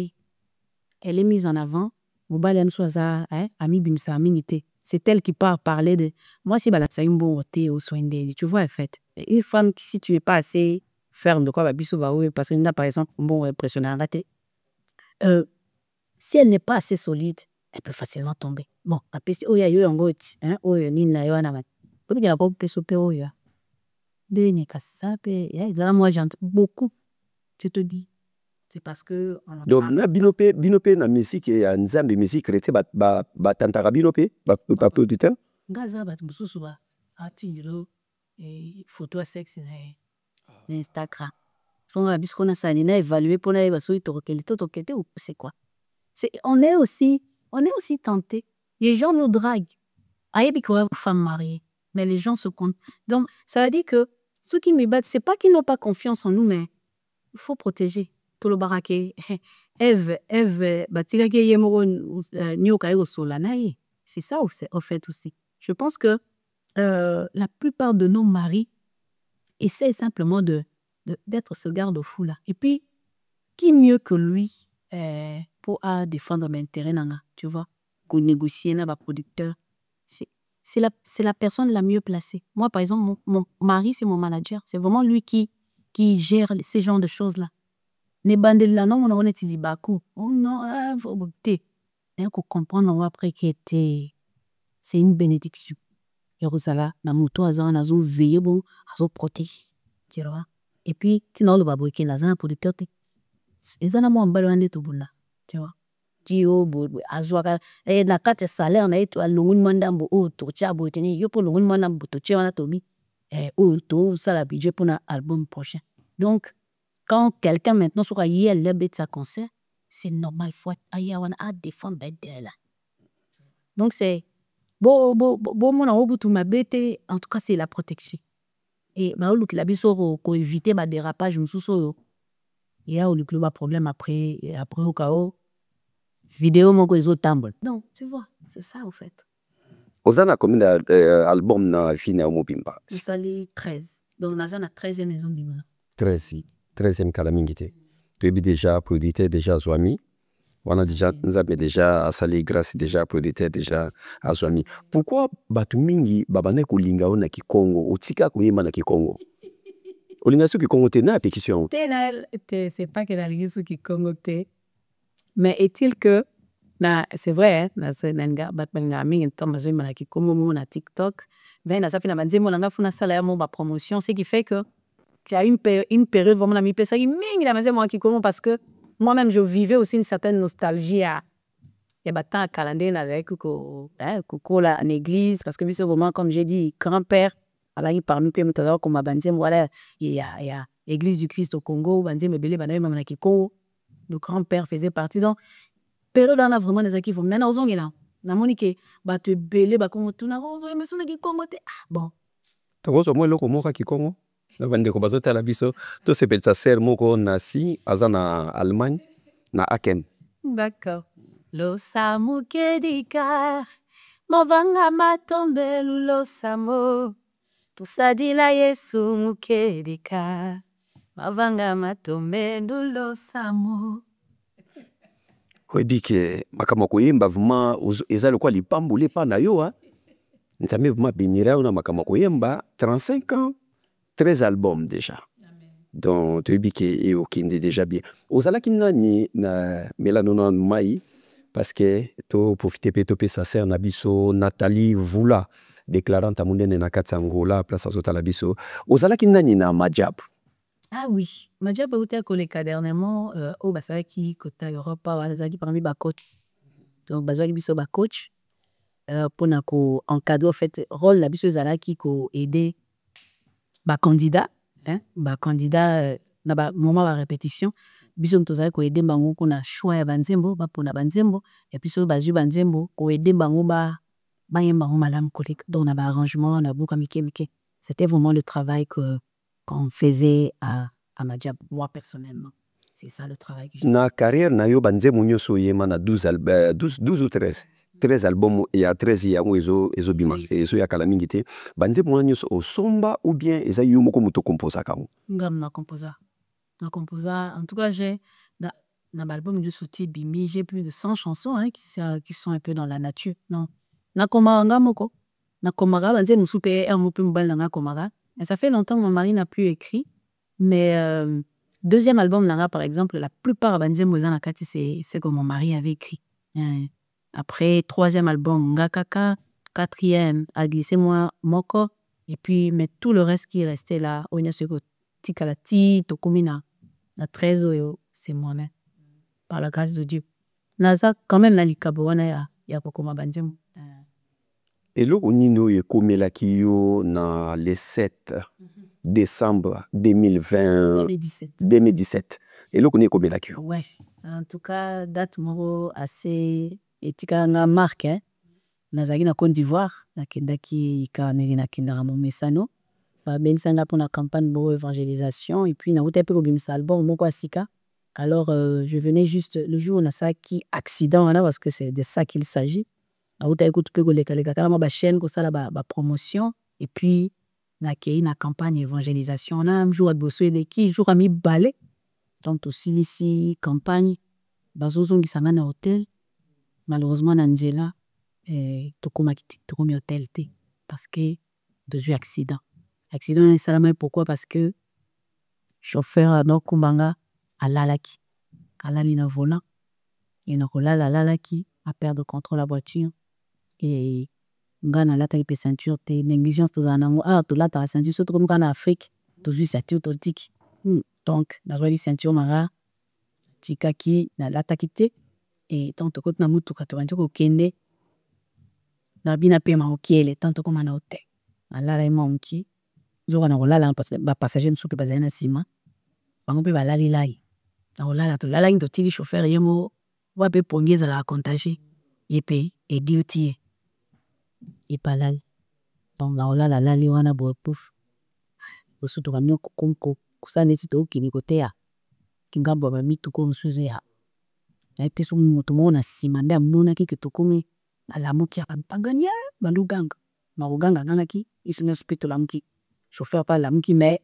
elle est mise en avant mobali an soza hein ami bimsa aminité c'est elle qui part parler de moi si bala un bon côté au soin de tu vois en fait une femme qui si tu es pas assez ferme de quoi ba biso ba oui parce que là par exemple bon impressionnant raté si elle n'est pas assez solide elle peut facilement tomber bon après oh ya yo yango hein oh ni na yo na peut que la ko peso pe oh ya bene kasape ya moi j'entends beaucoup je te dis c'est parce que donc na binope na musique ya nzambe musique chrétien ba tantara binope ba producteur ngaza ba mususu ba atindiro photo sexe na Instagram fonga bisko na sani na évaluer pour na ba so itokete ou c'est quoi c'est on est aussi tenté les gens nous draguent ayebi ko femme mariée mais les gens se comptent donc ça veut dire que ceux qui me battent c'est pas qu'ils n'ont pas confiance en nous mais il faut protéger tout le baraké Eve batika ke yemoro nyoka yo solanaye c'est ça au fait aussi je pense que la plupart de nos maris essaient simplement d'être ce garde-fou là et puis qui mieux que lui pour défendre mes intérêts nanga tu vois qu'on négocie na ba producteur c'est la personne la mieux placée moi par exemple mon mari c'est mon manager c'est vraiment lui qui gère ces genres de choses là ne bandela non on est libako oh non faut beauté et qu'on comprendre après que c'est une bénédiction Yerusala na muto azana nazo veiller bon azo protéger tu vois et puis tino lo babo ki na zana producteur ezana mo mbalo ande to bunda tu vois dio bo azwaka na kate salaire na eto alungun mandambo o to chabo teni yo po lungun mandambo to chewana to mi o to sala budget pour un album prochain donc quand quelqu'un maintenant sera yel le bet sa concert c'est normal faut ayawana à défendre là donc c'est bon mon obutu mabete en tout cas c'est la protection et ba oluki la biso ko éviter ba dérapage mususo il y a le club a problème après au chaos vidéo moko ezotambola donc tu vois c'est ça au fait ozana combien d'albums na fini au mobimba sali 13 donc nazana 13e maison bimba 13e kalamingité tu es déjà producteur déjà Zwami on a déjà nzambe déjà asali grâce déjà producteur déjà Zwami pourquoi batu mingi babane kolinga ona kikongo otika koyema na kikongo olinga su kikongo te na pétition c'est pas que la ligue su kikongo te mais est-il que c'est vrai na senanga batmanga mingi ntomba zema na kikongo na TikTok ben na sapi na manzemo nanga funa sala ya mo ba promotion ce qui fait que il y a une période vraiment la mi pesa mingi na manzemo na kikongo parce que moi-même je vivais aussi une certaine nostalgie à et battant à calendrier na avec ko la en église parce que biso vraiment comme j'ai dit grand-père alaki parmi pe mutazao comme banzemo voilà il y a église du Christ au Congo banzemo belé banaye mama na kikongo le grand-père faisait partie donc période on a vraiment des acquis maintenant aux ongela na monique ba te belé ba kongo tuna ozo mais son kikongo te bon tokozo moi loko moka kikongo na bande ko bazota la biso to se pelta ser moko nasi azana Allemagne na Aken d'accord lo samu kedika mavanga matombe lo samo tusadila Yesu mukedika mavanga matombe lo samo Kwebike makama koyemba vraiment eza le quoi lipambole pa na yo hein nzambe vraiment bénira na makama koyemba 35 ans 13 albums déjà donc kwebike et okinde déjà bien ozala kinani na melanona mai parce que to profiter pe to pe sa sœur na biso Nathalie Vula déclarant ta mondene na Katsangola place azota la biso ozala kinani na Majab. Ah oui, Majab a collègue dernièrement au Basaki côté Europe bazaki parmi ba coach. Donc bazaki biso ba coach pour nako encadrer en fait rôle la biso zalaki ko aider ba candidat ba candidat na ba moment ba répétition biso tozali ko aider bango kuna choix ya banzembo ba pona banzembo et puis so bazui banzembo ko aider bango ba yemba ngo malamu koleka donc na ba arrangement na buka mike mike. C'était vraiment le travail que qu'on faisait à Madjab, moi personnellement. C'est ça le travail que j'ai. Na carrière na yo banzembo nyoso yema na 12 ou 13 albums il y a 13 yango ezo bima ezo ya kala mingi te banzembo nyoso osomba ou bien eza yo moko moto composa kango. Ngam na composa en tout cas j'ai na album de sorti bimi j'ai plus de 100 chansons qui sont un peu dans la nature. Non na komanga moko na komaga banzembo soupe un peu mbal na komaga. Et ça fait longtemps que mon mari n'a plus écrit mais deuxième album nanga par exemple la plupart banzembo za na kati c'est que mon mari avait écrit. Après troisième album Ngakaka, quatrième a glissé moi moko et puis mais tout le reste qui restait là on a ce que tikalati tokumina na 13 oyo c'est moi-même par la grâce de Dieu. Naza quand même na likabo wana ya kokoma banzembo. Eloko nino ekomelaki yo na le 7 décembre 2017. Eloko ni ekomelaki yo. Ouais, en tout cas date moko assez etika nga marque nazaki na Côte d'Ivoire nakendaki kaneli nakendaka momesano babengisanga mpona campagne de évangélisation et puis nauta mpe kobimisa album moko asika. Alors je venais juste le jour où nasalaki accident wana parce que c'est de ça qu'il s'agit. Nauta ekutu mpe koleka kala ma ba chaîne kosala ba promotion et puis nakei na campagne évangélisation na jour bosso eleki jour ami balé donc aussi ici campagne bazozongisanga na hôtel malheureusement na nzela tokomi hôtel te parce que de accident na salama. Pourquoi? Parce que chauffeur ano kumbanga alalaki alali na volant et na kolala alalaki a perdre contrôle la voiture et ngana lata pe ceinture te négligence tozana nango to lata ceinture surtout comme kana Afrique tozui ceinture totiki donc na roi ceinture mara tikaki na lata kite et tant que na mutuka to banjo ko kende na bina pe ma okiele tant que na hotel alala ima onki zoka na kolala parce que ba passager msupe bazali na sima bango pe balali lai na kolala to lala into tiki chauffeur yemo wa pe pongeza la contagier yepe et duty et palal donc na kolala lali wana bo pouf osuto kamyo kokonko kusana eti to kini kotea kingambo ba mitu ko msuzo ya ete so mutu mona sima nda mona ki kitokumi alamuki ampangania baluganga maruganga ngaki isuna hospital lamuki chauffeur pas lamuki mais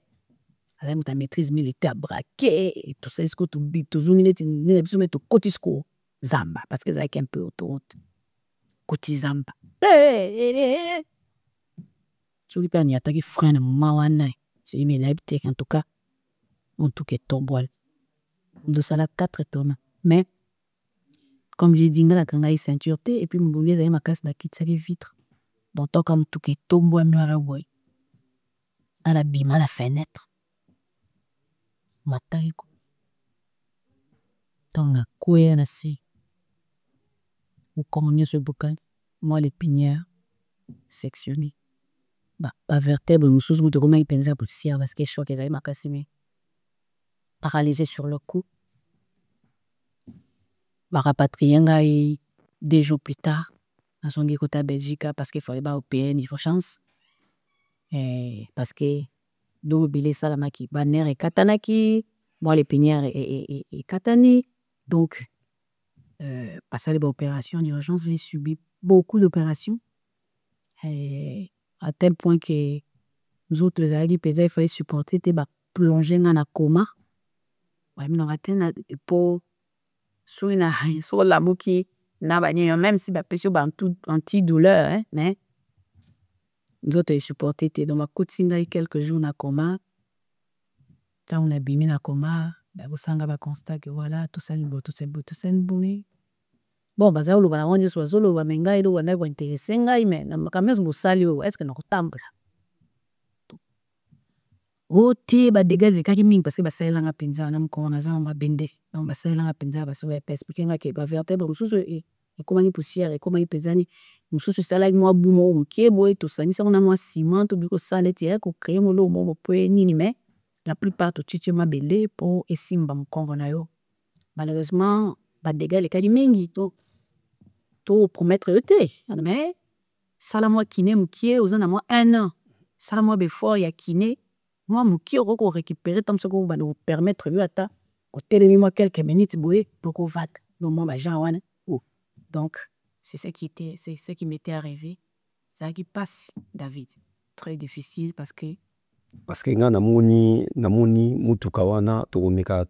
ala muta maîtrise militaire braqué et tout ça est-ce to big to zuni ne biso meto kotisko zamba parce que ça est un peu autoroute koti zamba tu peux ni attaquer frein mawana c'est une labite en tout cas tomboal de ça la 4 tonnes mais comme j'ai dit ngala kanga ceinture te et puis mboulier za ma casse na kitsa les vitres donc tant comme tout qui tombe à la boy à la bima la fenêtre mataiko tonga koué na si ou comme ce boucan moi les pinières sectionnées ba vertèbre nous sous de comment il pensa pour si parce que choc ezali makasi mais paralysé sur le coup. Rapatrié ngai 2 jours plus tard à son côté à Belgique parce qu'il fallait pas au PN il faut chance et parce que do bilé salamaki banner et katanaki moi les pinières et katani donc passer les opérations d'urgence j'ai subi beaucoup d'opérations et à tel point que nous autres les alliés il fallait supporter te ba plonger dans un coma ouais mais on va tenir pour sur la mouki na bani même si ba pesio ba antidouleur mais nous autres supporter te donc ma continuer quelques jours na coma quand on a bimé na coma ba bosanga ba constat que voilà tout ça bon baza lo bana onje so zolo ba menga ilo wana ko intéressé ngai mais na kamez musali est-ce que na kotambula oti ba dégage kaki mingi parce que basala nga penza na mkona za mabende donc basala nga penza baso ba expliquer nga ke ba vertèbre mususu e komani poussière e komani pezani mususu sala moi bumo mkiebo e to sanisa na moi ciment to biko sala ti ko créer mo lo mo po nini mais la plupart de chiche mabele pour esimba mkongo na yo. Malheureusement, ba dégâts les kalimengi to promettre yote. Mais sala moi kiné mukie ozana moi 1 an. Sala moi befort ya kiné moi mukie ko récupérer tam soko ba nous permettre yo ata ko telemi moi quelques minutes boye pour ko vat no moi ba gens wana. Donc c'est ce qui m'était arrivé. Ça qui passe David. Très difficile parce que nga namoni mutuka wana to meka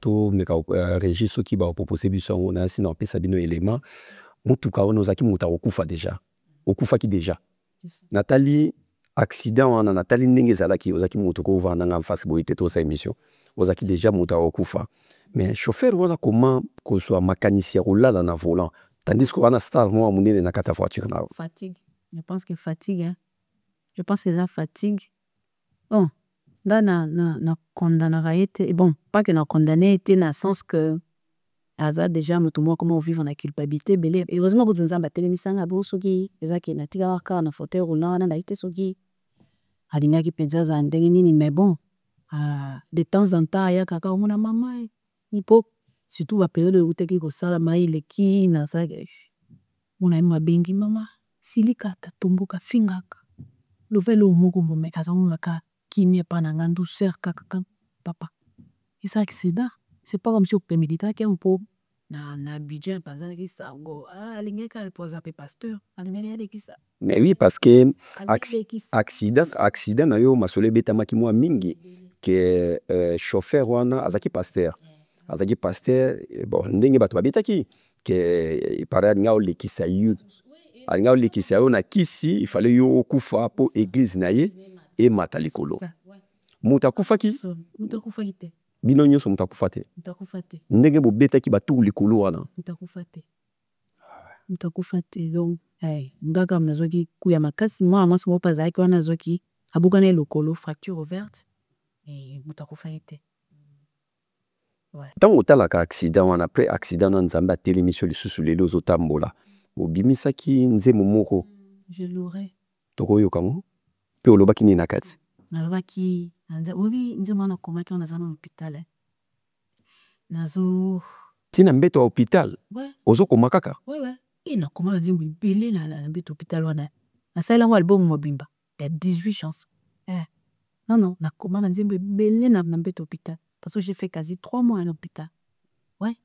registre qui ba proposer biso na sina pesa bino élément mutuka wana ozaki muta okufa déjà okufa ki déjà Nathalie accident wana Nathalie ndenge zalaki ozaki mutuka ovanda nga face boye te to sa émission ozaki déjà muta okufa mais chauffeur wana comment ko soit mécanicien rolala na volant tandis que wana star moi munene na kata voiture na fatigue. Je pense que fatigue hein. Je pense que la fatigue. Bon, là na condamnera été bon, pas que na condamné été dans le sens que Aza déjà tout moi comment vivre en culpabilité belé. Heureusement que tu nous as battu les misanga bo soki ezaki na tika waka na fauteuil roulant na été soki alinga ki penza za ndenge nini mais bon de temps en temps ya kaka omona mama ipo surtout la période où tu ko sala mai leki na sa mona ima bengi mama silika tatumbuka fingaka lovelo moko mbome azangaka kimia pana ngandu ser kaka papa et ça accident c'est pas comme si on prémédita qui un peu na budget par exemple qui ça go alingeka pose pe pasteur alingeka qui ça mais oui parce que accident na yo masole betama ki moi mingi que chauffeur wana azaki pasteur bon ndenge bato babetaki que par alinga olekisa yo alinga olekisa yo na kisi il fallait yo okufa po église na ye et matalikolo mutakufa ki te bino nyonso mutakufa te ndenge bobetaki batu likolo wana mutakufa te donc ngaka mnazoki kuya makasi moi so mopazaki wana zoki abukana lokolo fracture ouverte et mutakufa te. Tant otalaka accident wana après accident na nzambe atelemi so lisusu lelo ozotambola obimisaki nzemo moko je l'aurais tokoyoka mo pe olobaki nini na kati nalobaki oui nzemo na komaki on azana hôpital nazo tina mbeto ya hôpital ozokoma kaka ouais ina koma nzemo ibele na mbeto hôpital wana nasala ngo album mobimba ya 18 chansons non nakoma na nzemo ibele na mbeto hôpital parce que j'ai fait quasi 3 mois à l'hôpital. Ouais.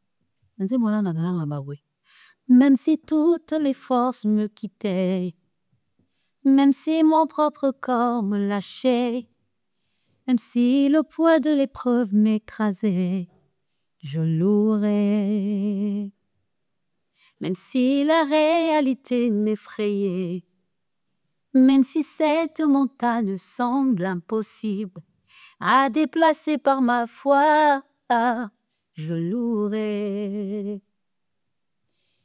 Même si toutes les forces me quittaient, même si mon propre corps me lâchait, même si le poids de l'épreuve m'écrasait, je louerais. Même si la réalité m'effrayait, même si cette montagne semble impossible à déplacer par ma foi, je louerai.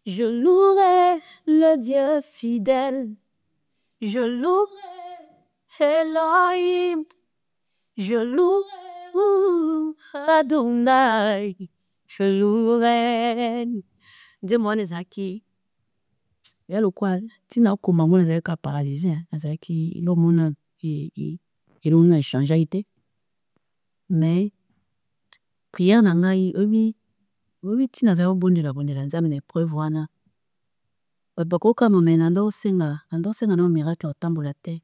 Je louerai le Dieu fidèle. Je louerai Elohim. Je louerai Adonai. Je louerai. Dis-moi, Nezaki. Il y a le quoi? Si nous avons un cas paralysé, Nezaki, l'homme a changé. Mais prière nangai obi tina za obondela nzambe na épreuve wana bakoka momena ndo senga no miracle otambola te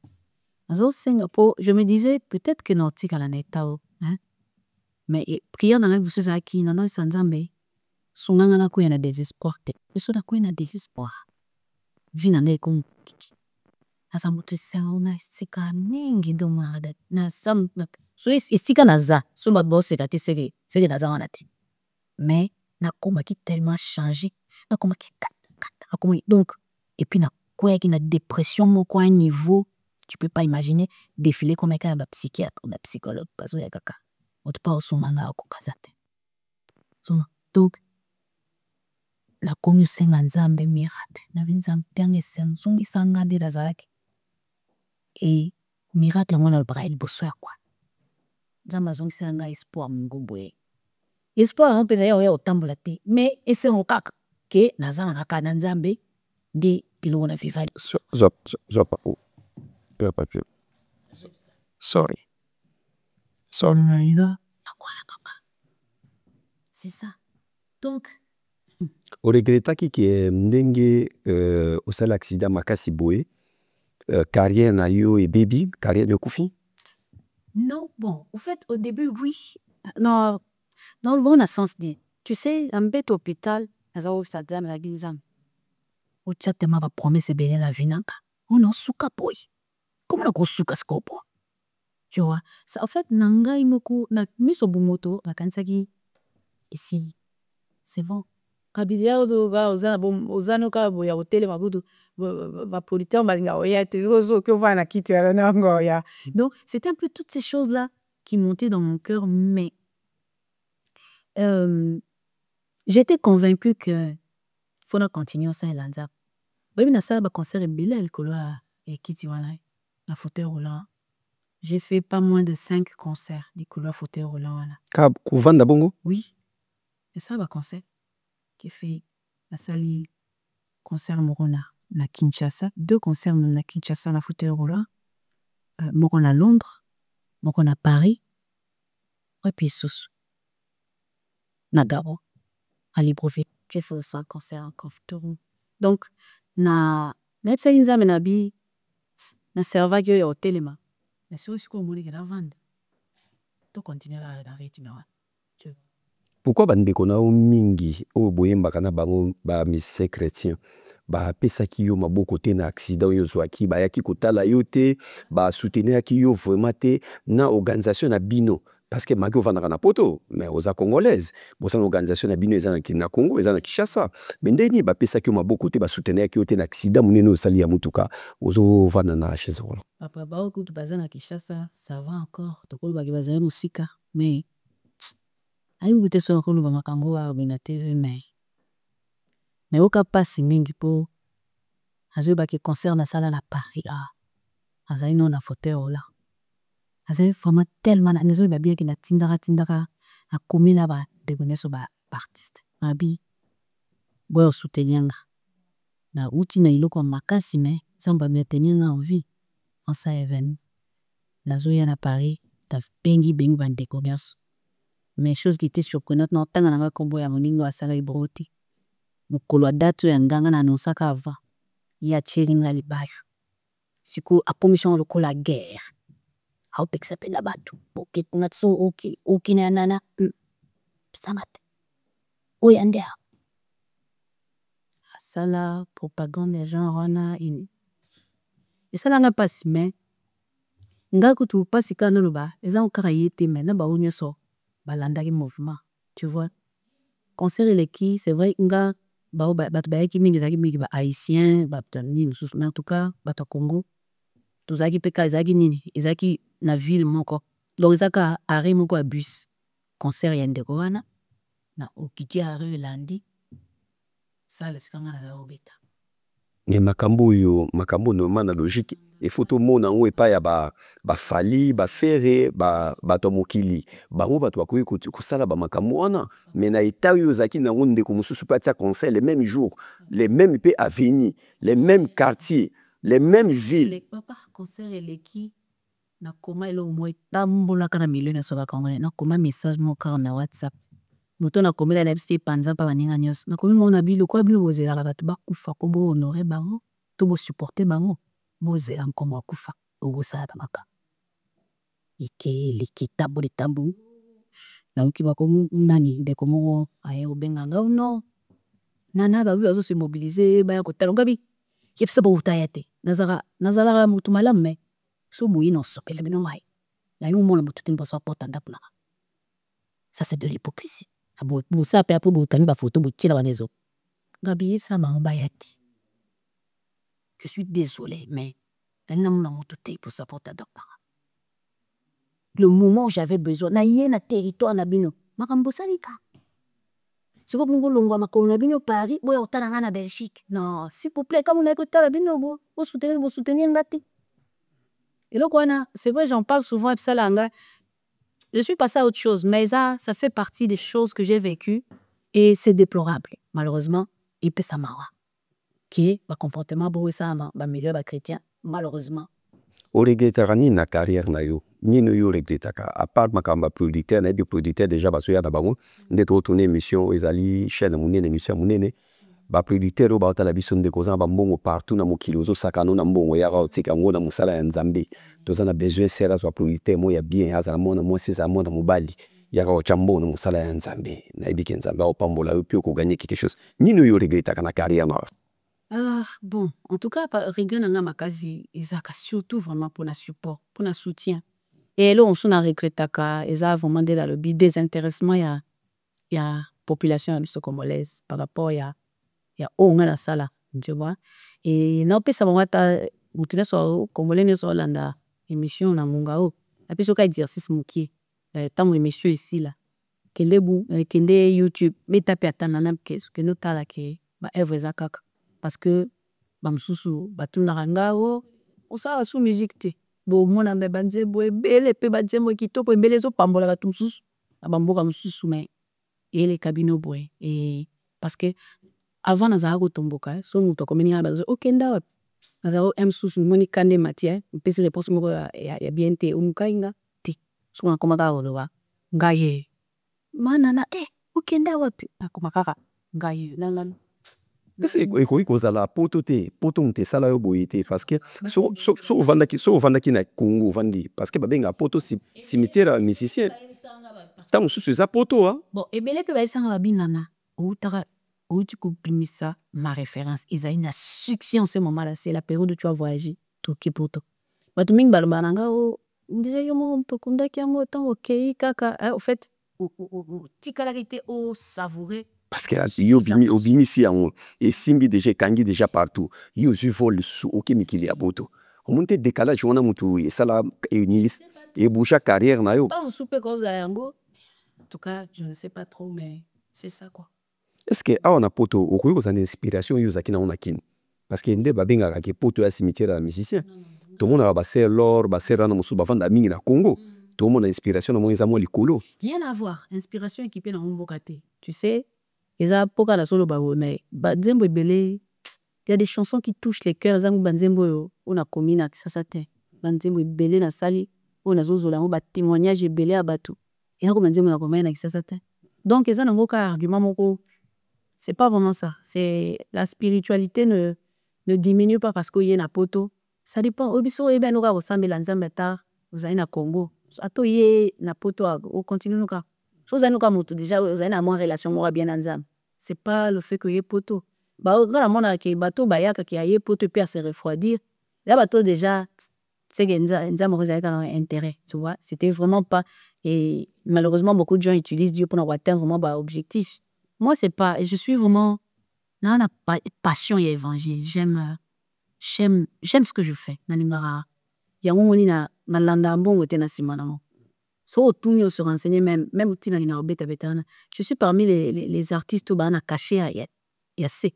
azo senga po je me disais peut-être que nautika la netao hein mais prière nangai buso za ki na nzambe sunganga na ko ya na désespoir te eso na ko na désespoir vina ne ko asa mutu senga na sika mingi do marada na sam so esika naza so bat boss c'est c'est naza wana te mais na koma ki tellement changé na koma ki donc et puis na quoi qui na dépression mon quoi niveau tu peux pas imaginer défiler comme un psychiatre ou un psychologue parce que ya kaka on te parle son manga ko kazate donc la komu senga nzambe miracle na vinzambe piange sensongi sanga de lazaki et miracle ngona le braille bosso ya quoi nzambe azongisa nga espoir mungubwe espoir on peut ya otambola te mais ese okaka ke nazana kaka na nzambe de biloko na vivali pas sorry naida C'est ça. Donc, oregretaki ke ndenge osala accident makasi boye carrière na yo et baby carrière de Koufi? Non, bon, au fait, au début, oui. Non, dans le bon sens, tu sais, un bête hôpital, ça dame la guisam. Au chat, tu m'as promis c'est bien la vinanka. On a souka boy. Comment on a souka scopo? Tu vois, ça, en fait, nanga imoku, na mis au bumoto, la kansaki, ici, c'est bon. Kabidia do ga ozano ka boya hotel mabudu va producteur malinga oya tezozo que va na kitu ya nango ya. Donc c'était un peu toutes ces choses là qui montaient dans mon cœur, mais j'étais convaincue que faut continuer ça elanza. Oui, na ça ba concert belé le koloa et kiti wala la fauteuil roulant. J'ai fait pas moins de 5 concerts du couloir fauteuil roulant wala. Ka kuvanda bongo? Oui. Et ça ba concert qui fait la salle concert Morona na Kinshasa, 2 concerts na Kinshasa na fauteuil roulant, Morona à Londres, Morona à Paris, et puis sous na Gabo à Libreville. J'ai fait 5 concerts en fauteuil roulant. Donc na psa inza menabi na serva yo au téléma. Mais c'est aussi qu'on moni que la vendre. To continuer la rythme. Pourquoi bandeko na o mingi o boyembaka na bango ba mise chrétien ba pesaki yo maboko te na accident yo zwaki ba yaki kotala yo te ba soutenir ki yo vraiment te na organisation na bino parce que maki ovandaka na poto mais oza congolaise bosa na organisation na bino eza na Congo eza na Kinshasa mais ndeni ba pesaki yo maboko te ba soutenir ki yo te na accident munene osali ya mutuka ozo vanda na chez eux. Papa ba okutu baza na Kinshasa ça va encore tokolo ba baza musika mais ayi bute so ko luba makambo wa bina TV mais oka pasi mingi po azo ba ki concert na sala na Paris azali non na fauteuil roulant azali vraiment tellement na nezo ba bien ki na tindaka na komila ba de goneso ba artiste abi boyo soutenir na uti na iloko makasi mais samba bien tenir en vie en ça événement nazo ya na Paris ta bengi bande commerce. Mais chose qui était surprenante, non, tant que combo ya moningo asala ibroti. Mukolo a date ya nganga na nosaka avant. Ya chelinga libayo. Siku a commission loko la guerre. How peksa pena batu. Ok, tunatso ok na nana. Samate. Oyande. Asala propagande des gens wana ini. Esala nga pasi mais nga kutu pasi kana loba, eza okara yete mais na ba onyo so. Balandaki mouvement, tu vois. Concert eleki, c'est vrai, nga baiki mingi zaki mingi ba haïtien, ba nini sous mais en tout cas, bato Congo. Tozaki peka ezaki nini, ezaki na ville moko. Donc ezaka arrêt moko a bus. Concert yende ko wana na okiti arrêt landi. Ça le sikanga na obeta. Mais makambo normal na logique et photo mona ngo epa ya ba fali ba ferre ba to mokili bango bato akoyi ko sala ba makambo wana mais na eta yo zaki na ngonde ko mususu patia concert les mêmes jours les mêmes pe avenues les mêmes quartiers les mêmes villes les papa concert eleki na koma elo mo tambola kana milieu na soba kongole na koma message mo ka na WhatsApp moto na komela na bisi panza pa baninga nyos na komi mona bilo kwa bilo bozela ka bato bakufa ko bo honorer bango to bo supporter bango bozela nkomo akufa ogosala maka ike likitabu litambu na ukiba ko nani de komo aye obenga no nana ba bazo se mobiliser ba ko talo gabi kipsa bo utayate nazala mutu malamme so boyi no sopele bino mai na yo mona mutu tin bo so porta ndapuna ça c'est de l'hypocrisie. Bo ça pe apo bo tani ba photo bo tila banezo. Gabi ça ma bayati. Je suis désolé mais elle n'a pas tout pour supporter docteur. Le moment où j'avais besoin na yena territoire na bino makambo salika. Si vous voulez longwa makolo na bino Paris boya otana na Belgique. Non, s'il vous plaît comme on a écouté la bino bo soutenir ngati. Et donc c'est vrai j'en parle souvent et ça langa. Je suis passée à autre chose, mais ça fait partie des choses que j'ai vécues et c'est déplorable, malheureusement. Et puis ça m'a qui est comportement beau ça, milieu chrétien, malheureusement. Oregetarani na carrière na yo, nino yo regretaka à part makamba producteur na des producteurs déjà baso ya na bango nde to tourner émission ezali chaîne munene émission munene ba producteur ba otala biso nde kozana ba mbongo partout na mokili ozo sakano na mbongo ya ka otika ngo na musala ya nzambe tozana besoin sera zo producteur mo ya bien azala mona mo sesa mona mobali ya ka ochambo na musala ya nzambe na ibiki nzambe o pambola yo pio ko gagner quelque chose nino yo regretaka na carrière na bon en tout cas regret nanga makazi ezaka surtout vraiment pour la support pour la soutien et là on s'en a regretaka eza vraiment de le désintéressement ya population ya biso congolaise par rapport ya onga la sala tu vois et na pesa bango ata mutune so congolais ne so landa émission na munga o na biso ka exercice mokie tant émission ici là kende YouTube metape atana na keso que notala ke ba œuvre za kaka parce que bamsusu batunaka ngao osala sous musique te bo mona mbe banzembo ebele pe banzembo kitoko ebele ezopambola bato mosusu na bamboka mosusu mais ele kabino boye et parce que avant nazala kotomboka so moto akomeni nga bazo okenda wapi nazala msusu moni kande matie mpesi réponse moko ya bien te omukainga te so nakomaka koloba ngaye manana okenda wapi nakoma kaka ngaye nalala ekoki kozala poto te poto moto esala yo boye te parce que so ovandaki na Congo ovandi parce que babenga poto cimetière ya musicien ntango mosusu eza poto bon ebele mpe bayebisanga babinana outaka outi kobimisa ma référence ezali na succès en ce moment là c'est la période où tu as voyagé toki poto bato mingi balobaka na nga ndire yo moko moto okundaki yango ntango okei kaka au fait otikalaki te osavourer parce que yo obimisi yango esimbi déjà ekangi déjà partout yo ozwi vol lisusu oke mikili ya poto omoni te décalage wana motu esala eboucha carrière na yo ntango mosusu mpe kozala yango en tout cas je ne sais pas trop mais c'est ça quoi est-ce que awa na poto okoki kozala inspiration oyo ozalaki nango na kini parce que nde babengaka ke poto ya cimetière ya musicien tomonaka baser lor baser wana mosusu bavanda mingi na Congo tomona inspiration na mo eza mwa likolo rien à voir inspiration équipée na mboka te tu sais eza poka na solo bawo mais banzembo ebele il y a des chansons qui touchent les cœurs zangu banzembo yo ona komi na kisasa te banzembo ebele na sali ona zozola ngo ba témoignage ebele ya bato eza ko banzembo na komi na kisasa te donc eza na ngoka argument moko c'est pas vraiment ça c'est la spiritualité ne diminue pas parce que y na poto ça dépend obiso ebe no ka kosambela nzambe ta ozali na Congo ato ye na poto o continue no ka chose à nous comme déjà vous avez une relation moi bien ensemble c'est pas le fait que y poto bah quand la monde qui bateau bayaka qui a poto puis à se refroidir là bateau déjà c'est que nous avons intérêt tu vois c'était vraiment pas et malheureusement beaucoup de gens utilisent Dieu pour atteindre vraiment bah objectif moi c'est pas et je suis vraiment non pas passion et évangile j'aime ce que je fais na lingara ya ngoni na landa mbongo te na simana so tout se renseigner même tina na obeta betana je suis parmi les artistes où on a caché y a c'est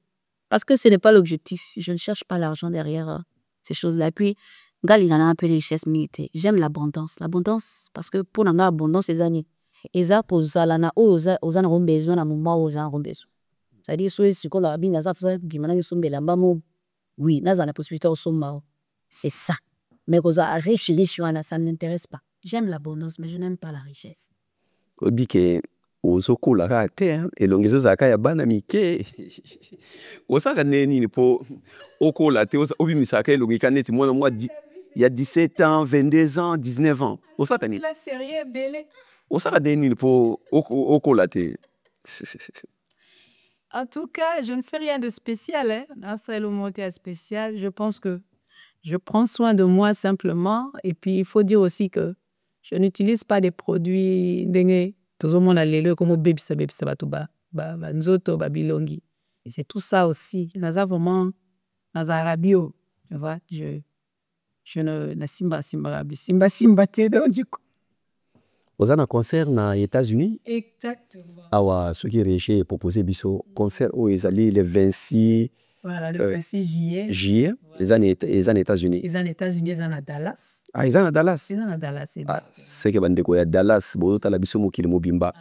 parce que ce n'est pas l'objectif je ne cherche pas l'argent derrière ces choses-là puis gali na un peu de richesse militaire j'aime l'abondance parce que pour nga abondance les années eza pozala na oza na besoin na moment oza na besoin c'est-à-dire so ko la bina za fa gimana yo sombela mbamo oui naza na possibilité au somma c'est ça mais koza riche wana ça ne m'intéresse pas. J'aime l'abondance, mais je n'aime pas la richesse. Obike, ozokola ka te, elongezo zaka ya bana mike. Osaka neni po okola te, obimisaka elongika neti mwana mwa il y a 17 ans, 22 ans, 19 ans. Osaka neni. La série belle. Osaka neni po okola te. En tout cas, je ne fais rien de spécial hein. Ça le mot spécial, je pense que je prends soin de moi simplement et puis il faut dire aussi que je n'utilise pas des produits dengue. Tout le monde a les comme baby sabatuba, nzoto, babilongi. Et c'est tout ça aussi. Naza vraiment, naza arabio. Tu vois, je ne na simba te donc du coup. Vous avez un concert aux États-Unis? Exactement. Awa ce qui est proposé biso concert où ils allaient le 26. Voilà, le 26 juillet. Juillet, les années États-Unis. Les années États-Unis, ils sont à Dallas. Ah, ils sont à Dallas. Ils sont à Dallas. C'est que bandeko ya Dallas, boto la biso mokili mobimba.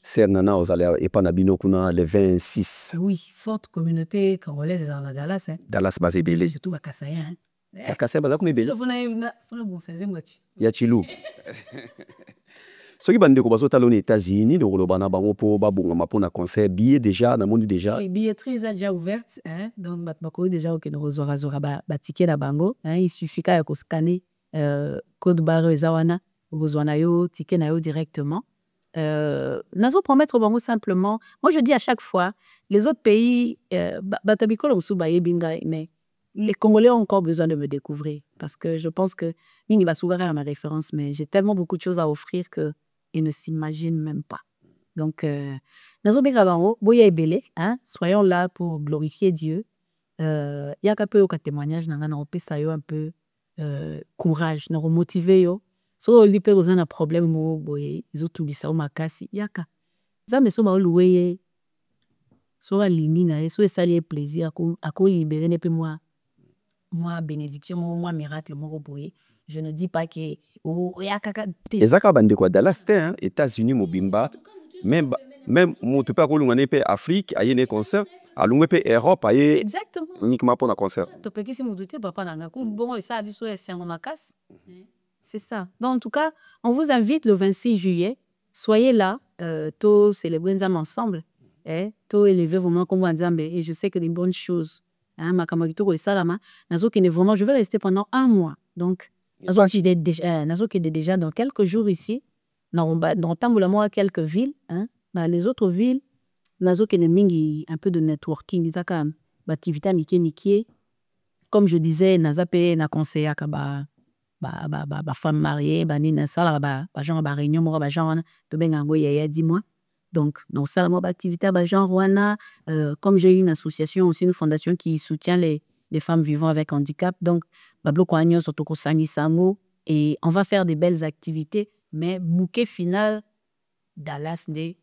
Cernana ozala epanabino kuna le 26. Oui, forte communauté congolaise dans Dallas hein. Dallas basé belé. Surtout à Kassaïen. Kakase baza kuma ebele. Fona bon ça moitié. Ya chilou. Soki bande ko baso tala aux États-Unis de koloba na bango po babongama pona concert billet déjà na monde déjà. Oui, billetterie est déjà ouverte hein. Donc batbako déjà ok no zora ba ticket na bango hein. Il suffit ka ko scanner code barre ezawana ozwana yo ticket na yo directement. Nazo promettre bango simplement. Moi je dis à chaque fois les autres pays batabiko lo musu baye binga mais les Congolais ont encore besoin de me découvrir parce que je pense que mingi basugara ma référence mais j'ai tellement beaucoup de choses à offrir que ils ne s'imaginent même pas. Donc, nazo benga bango, boya ebele, hein, soyons là pour glorifier Dieu. Yaka peu au témoignage nanga na opesa yo un peu courage, na motiver yo. So li pe ozana problème mo boye, izotubisa o makasi yaka. Ça me so ba loué. So alimi na so esali plaisir ako libérer ne pe moi bénédiction moi miracle mo boye. Je ne dis pas que ezaka bande kwa Dallas hein, États-Unis mobimba même moto pa ko lungane pe Afrique aye ne concert alungwe pe Europe aye exactement uniquement pour un concert. To pe kisi moduté papa nanga ko bon ça biso esengo makasi. C'est ça. Donc en tout cas, on vous invite le 26 juillet, soyez là, to célébrer ensemble, to élever vraiment comme Nzambe et je sais que des bonnes choses hein makamagito ko salama nazo qui vraiment je vais rester pendant 1 mois. Donc nazo qui est déjà dans quelques jours ici dans Tamboula quelques villes hein dans les autres villes nazo qui mingi un peu de networking izaka activité miki comme je disais naza pe na conseiller ka ba femme mariée ba nina sala ba genre ba réunion mo ba genre to benga ngo ya 10 mois. Donc non seulement activité ba genre wana comme j'ai une association aussi une fondation qui soutient les femmes vivant avec handicap. Donc et on va faire des belles activités mais bouquet final Dallas de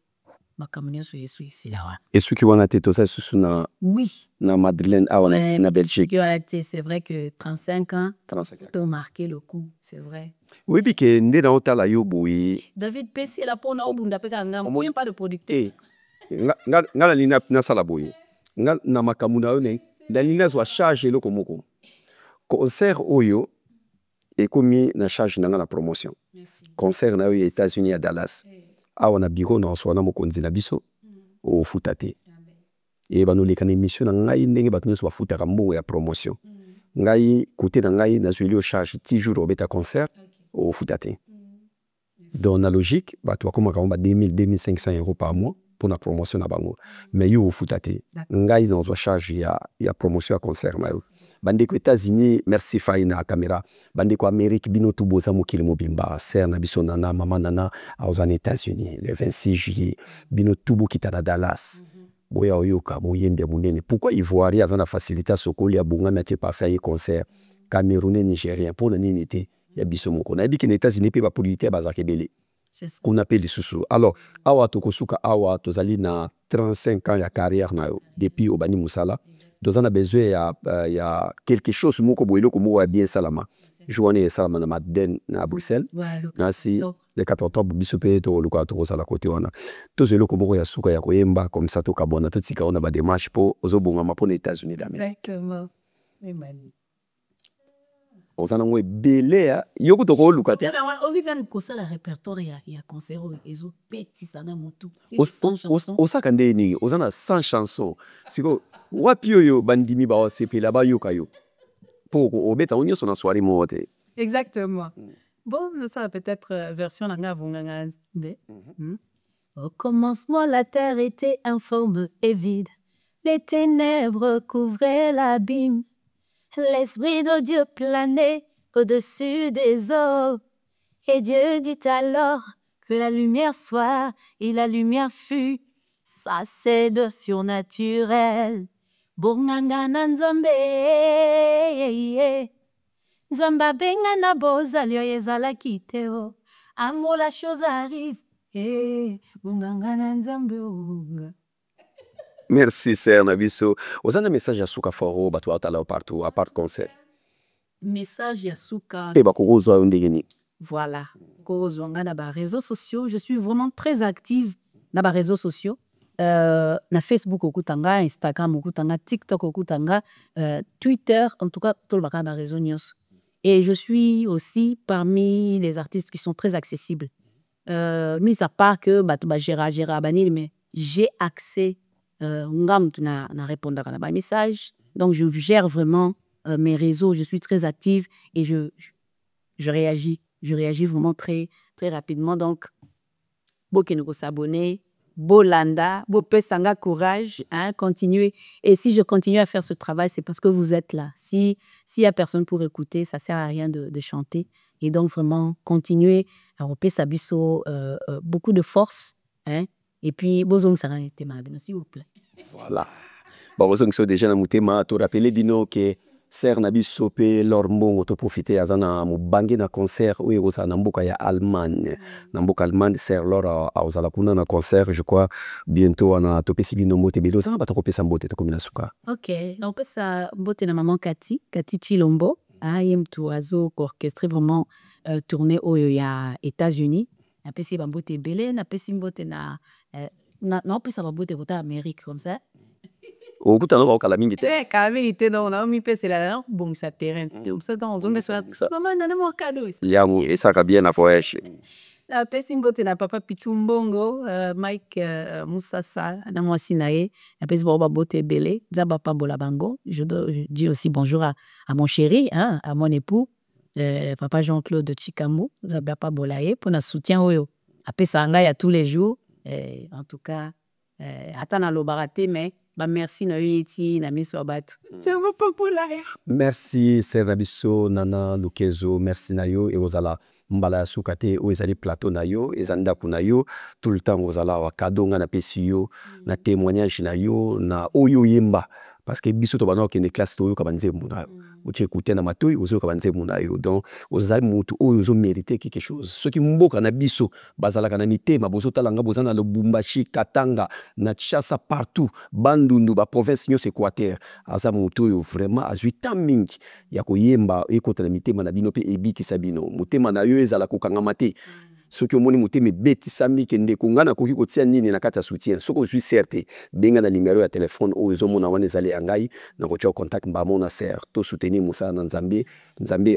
makamuni so yesu ici là. Et ceux qui vont acheter tout ça sous na oui na Madeleine na Belgique. C'est vrai que 35 ans ont marqué le coup, c'est vrai. Oui puis que ndé na otala yo boy. David PC la pona obunda pe kanga moi pas de producteur. Ngala lina na sala boy. Ngala na makamuna yo ne la lina zo charge lo komoko. Concert oyo et commis na charge na la promotion. Concert na aux États-Unis à Dallas. On a bureau na so na mokonzi na biso au futate. Et ba no le kana émission na ngai ndenge batunu so futa kambo ya promotion. Ngai côté na ngai na zo charge 10 jours au beta concert au futate. Dans la logique, ba to comme ka 2000-2500 € par mois pour la promotion na bango. Mais yo au futate. Ngai dans zo charge ya promotion à concert na yo. Bande ko États-Unis merci faina caméra. Bande ko Amérique bino to boza mokili mobimba ser na biso nana mama nana aux États-Unis le 26 juillet bino tubu kitana Dallas. Boya oyoka boyembe munene. Pourquoi Ivoirien a la facilité sokoli ya bunga na pas faire concert Camerounais Nigérien pour nini té ya biso moko. Na biki na États-Unis pe ba politique bazake belé. C'est ça. Qu'on appelle les sous. Alors, awa tokosuka awa tozali na 35 ans ya carrière na yo depuis obani musala. Nous avons besoin il y a quelque chose moko boyelo ko bien salama. Journée salama na Madeleine na Bruxelles. Merci le 4 octobre bisope to luka to sala côté wana. To zelo ko moko ya suka ya koyemba comme ça to kabona to tika ona ba démarche pour ozobonga ma pour les États-Unis d'Amérique. Exactement. Emmanuel. Ozana ngwe belea yoko to ko luka te. On vient ko sala répertoire ya concert ezo petit sana mutu. Osaka ndeni ozana 100 chansons. Siko wapi yo bandimi ba osepela ba yoka yo. Pour obeta onyo sona soirée mote. Exactement. Bon, ça peut-être version nanga vunganga de. Au commencement, la terre était informe et vide. Les ténèbres couvraient l'abîme. L'Esprit de Dieu planait au-dessus des eaux. Et Dieu dit alors que la lumière soit, et la lumière fut. Ça, c'est de surnaturel. Bonganga na nzambe. Nzamba benga na bozali oyo ezalaki te o. Amour, la chose arrive. Bonganga na nzambe onga. Merci Sir Nabiso. Ozana message ya suka foro batu atala partout à part concert. Message ya suka. Te ba kozo ndegeni. Voilà. Kozo nga na ba réseaux sociaux, je suis vraiment très active na ba réseaux sociaux. na Facebook okutanga, Instagram okutanga, TikTok okutanga, Twitter, en tout cas, tout le bagage na réseau nyos. Et je suis aussi parmi les artistes qui sont très accessibles. Mis à part que Gérard Banil, mais j'ai accès na répondre à un message. Donc, je gère vraiment mes réseaux. Je suis très active et je réagis. Je réagis vraiment très, très rapidement. Donc, beau que nous s'abonner, beau landa, beau pesanga courage, hein, continuez. Et si je continue à faire ce travail, c'est parce que vous êtes là. S'il y a personne pour écouter, ça sert à rien de chanter. Et donc, vraiment, continuez à repérer Sabiso, beaucoup de force, hein. Et puis, bozong sarane tema, s'il vous plaît. Voilà. Bon, bozong so déjà na mutema, to rappeler dino que ser na biso pe lormo to profiter azana mo bangi na concert ou erosa na mboka ya Allemagne. Na mboka Allemagne ser lor azala kuna na concert, je crois bientôt na to pesi bino mote belo ça ba to kopesa mbote ta komina suka. OK, on peut ça mbote na maman Kati Chilombo, ah yem to azo orchestré vraiment tourner au ya États-Unis. Na pesi ba mbote belé, na pesi mbote na pesa ba mbote kota Amérique comme ça. Au bout d'un kala mingi te kala mingi te donc na mi pesa la bon ça terrain c'était comme ça dans on met ça maman na mo cadeau ya mu esa ka bien na voyage na pesi mbote na papa Pitumbongo Mike Moussassa na moi sinae na pesi ba bote belé zaba pa bola bango je dis aussi bonjour à mon chéri, hein, à mon époux papa Jean-Claude Chikamu zaba pa bolaye pour na soutien oyo a pesa ngai à tous les jours en tout cas atana lo baraté mais merci na yiti na miso abatu. Merci Serabiso Nana Lukezo, merci Nayo et ozala mbala sukate o ezali plateau nayo ezanda kunayo tout le temps ozala wa kadonga na pesio na témoignage nayo na oyo yemba parce que biso to bana okende classe to yo kabanze muna uche écouter na matoi ozo kabanze muna yo donc ozali mutu oyo ozo mériter quelque chose ce qui mboka na biso bazala kana mitema bozo talanga bozana le Lubumbashi Katanga na Tchassa partout bandundu ba province nyos Équateur aza mutu oyo vraiment azui tamingi ya koyemba ekota na mitema na bino pe ebiki sabino mutema na yo ezala kokangama te soki omoni mutema beti sami kende kongana koki kotia nini na kati ya soutien soko suis certain benga na numéro ya téléphone o ezomona wana ezali angai na kotia contact mbamona ser to soutenir musa na nzambe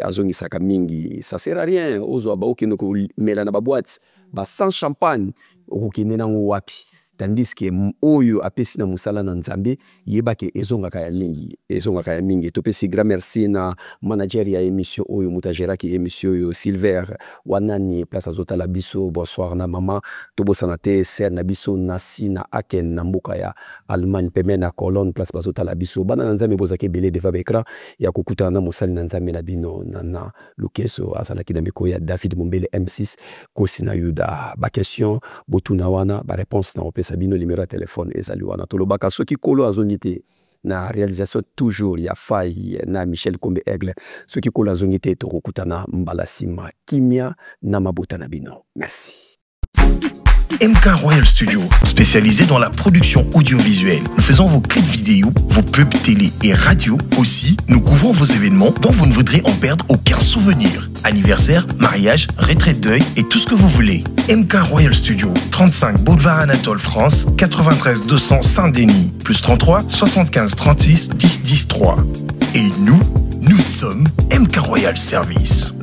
azongisaka mingi ça sert à rien ozo ba okende ko mela na ba boîte ba sans champagne okende na wapi tandis que oyo apesi na musala na nzambe yebake ezongaka ya mingi to pesi grand merci na manager ya émission oyo mutajera ki émission oyo Silver wanani place azota la biso bonsoir na mama to bosana te ser na biso nasi na Aken na mboka ya Allemagne peme na Cologne place bazota la biso bana na nzambe bozake belé devant écran ya kokuta na musali na nzambe na bino na Lukeso asala ki na miko ya David Mombele M6 kosina yuda ba question botuna wana ba réponse na Sabino numéro de téléphone ezali wana tolobaka soki kolo azongite na réalisation toujours ya faille na Michel Kombe Aigle soki kolo azongite to kokutana mbala sima kimia na mabuta na bino merci. MK Royal Studio, spécialisé dans la production audiovisuelle. Nous faisons vos clips vidéo, vos pubs télé et radio. Aussi, nous couvrons vos événements dont vous ne voudrez en perdre aucun souvenir. Anniversaire, mariage, retraite deuil et tout ce que vous voulez. MK Royal Studio, 35 Boulevard Anatole France, 93 200 Saint-Denis, plus 33 75 36 10 10 3. Et nous sommes MK Royal Service.